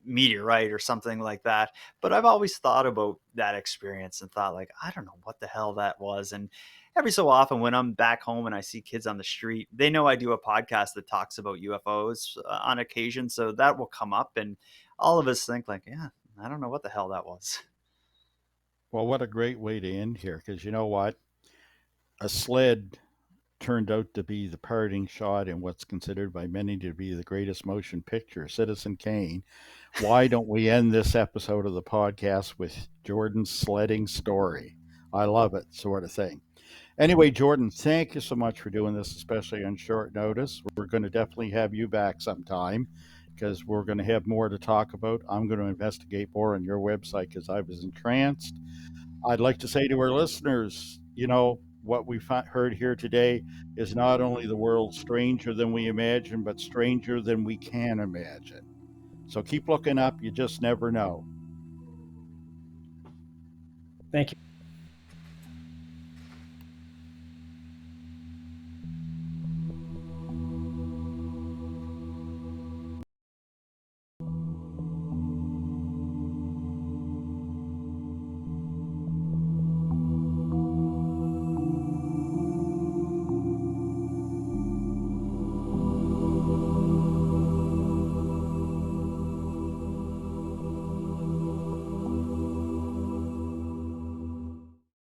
Speaker 2: meteorite or something like that. But I've always thought about that experience and thought like, I don't know what the hell that was. And every so often when I'm back home and I see kids on the street, they know I do a podcast that talks about UFOs on occasion, so that will come up, and all of us think like, yeah, I don't know what the hell that was.
Speaker 1: Well, what a great way to end here, because you know what? A sled turned out to be the parting shot in what's considered by many to be the greatest motion picture, Citizen Kane. Why don't we end this episode of the podcast with Jordan's sledding story? I love it, sort of thing. Anyway, Jordan, thank you so much for doing this, especially on short notice. We're going to definitely have you back sometime because we're going to have more to talk about. I'm going to investigate more on your website because I was entranced. I'd like to say to our listeners, what we heard here today is not only the world stranger than we imagine, but stranger than we can imagine. So keep looking up. You just never know.
Speaker 3: Thank you.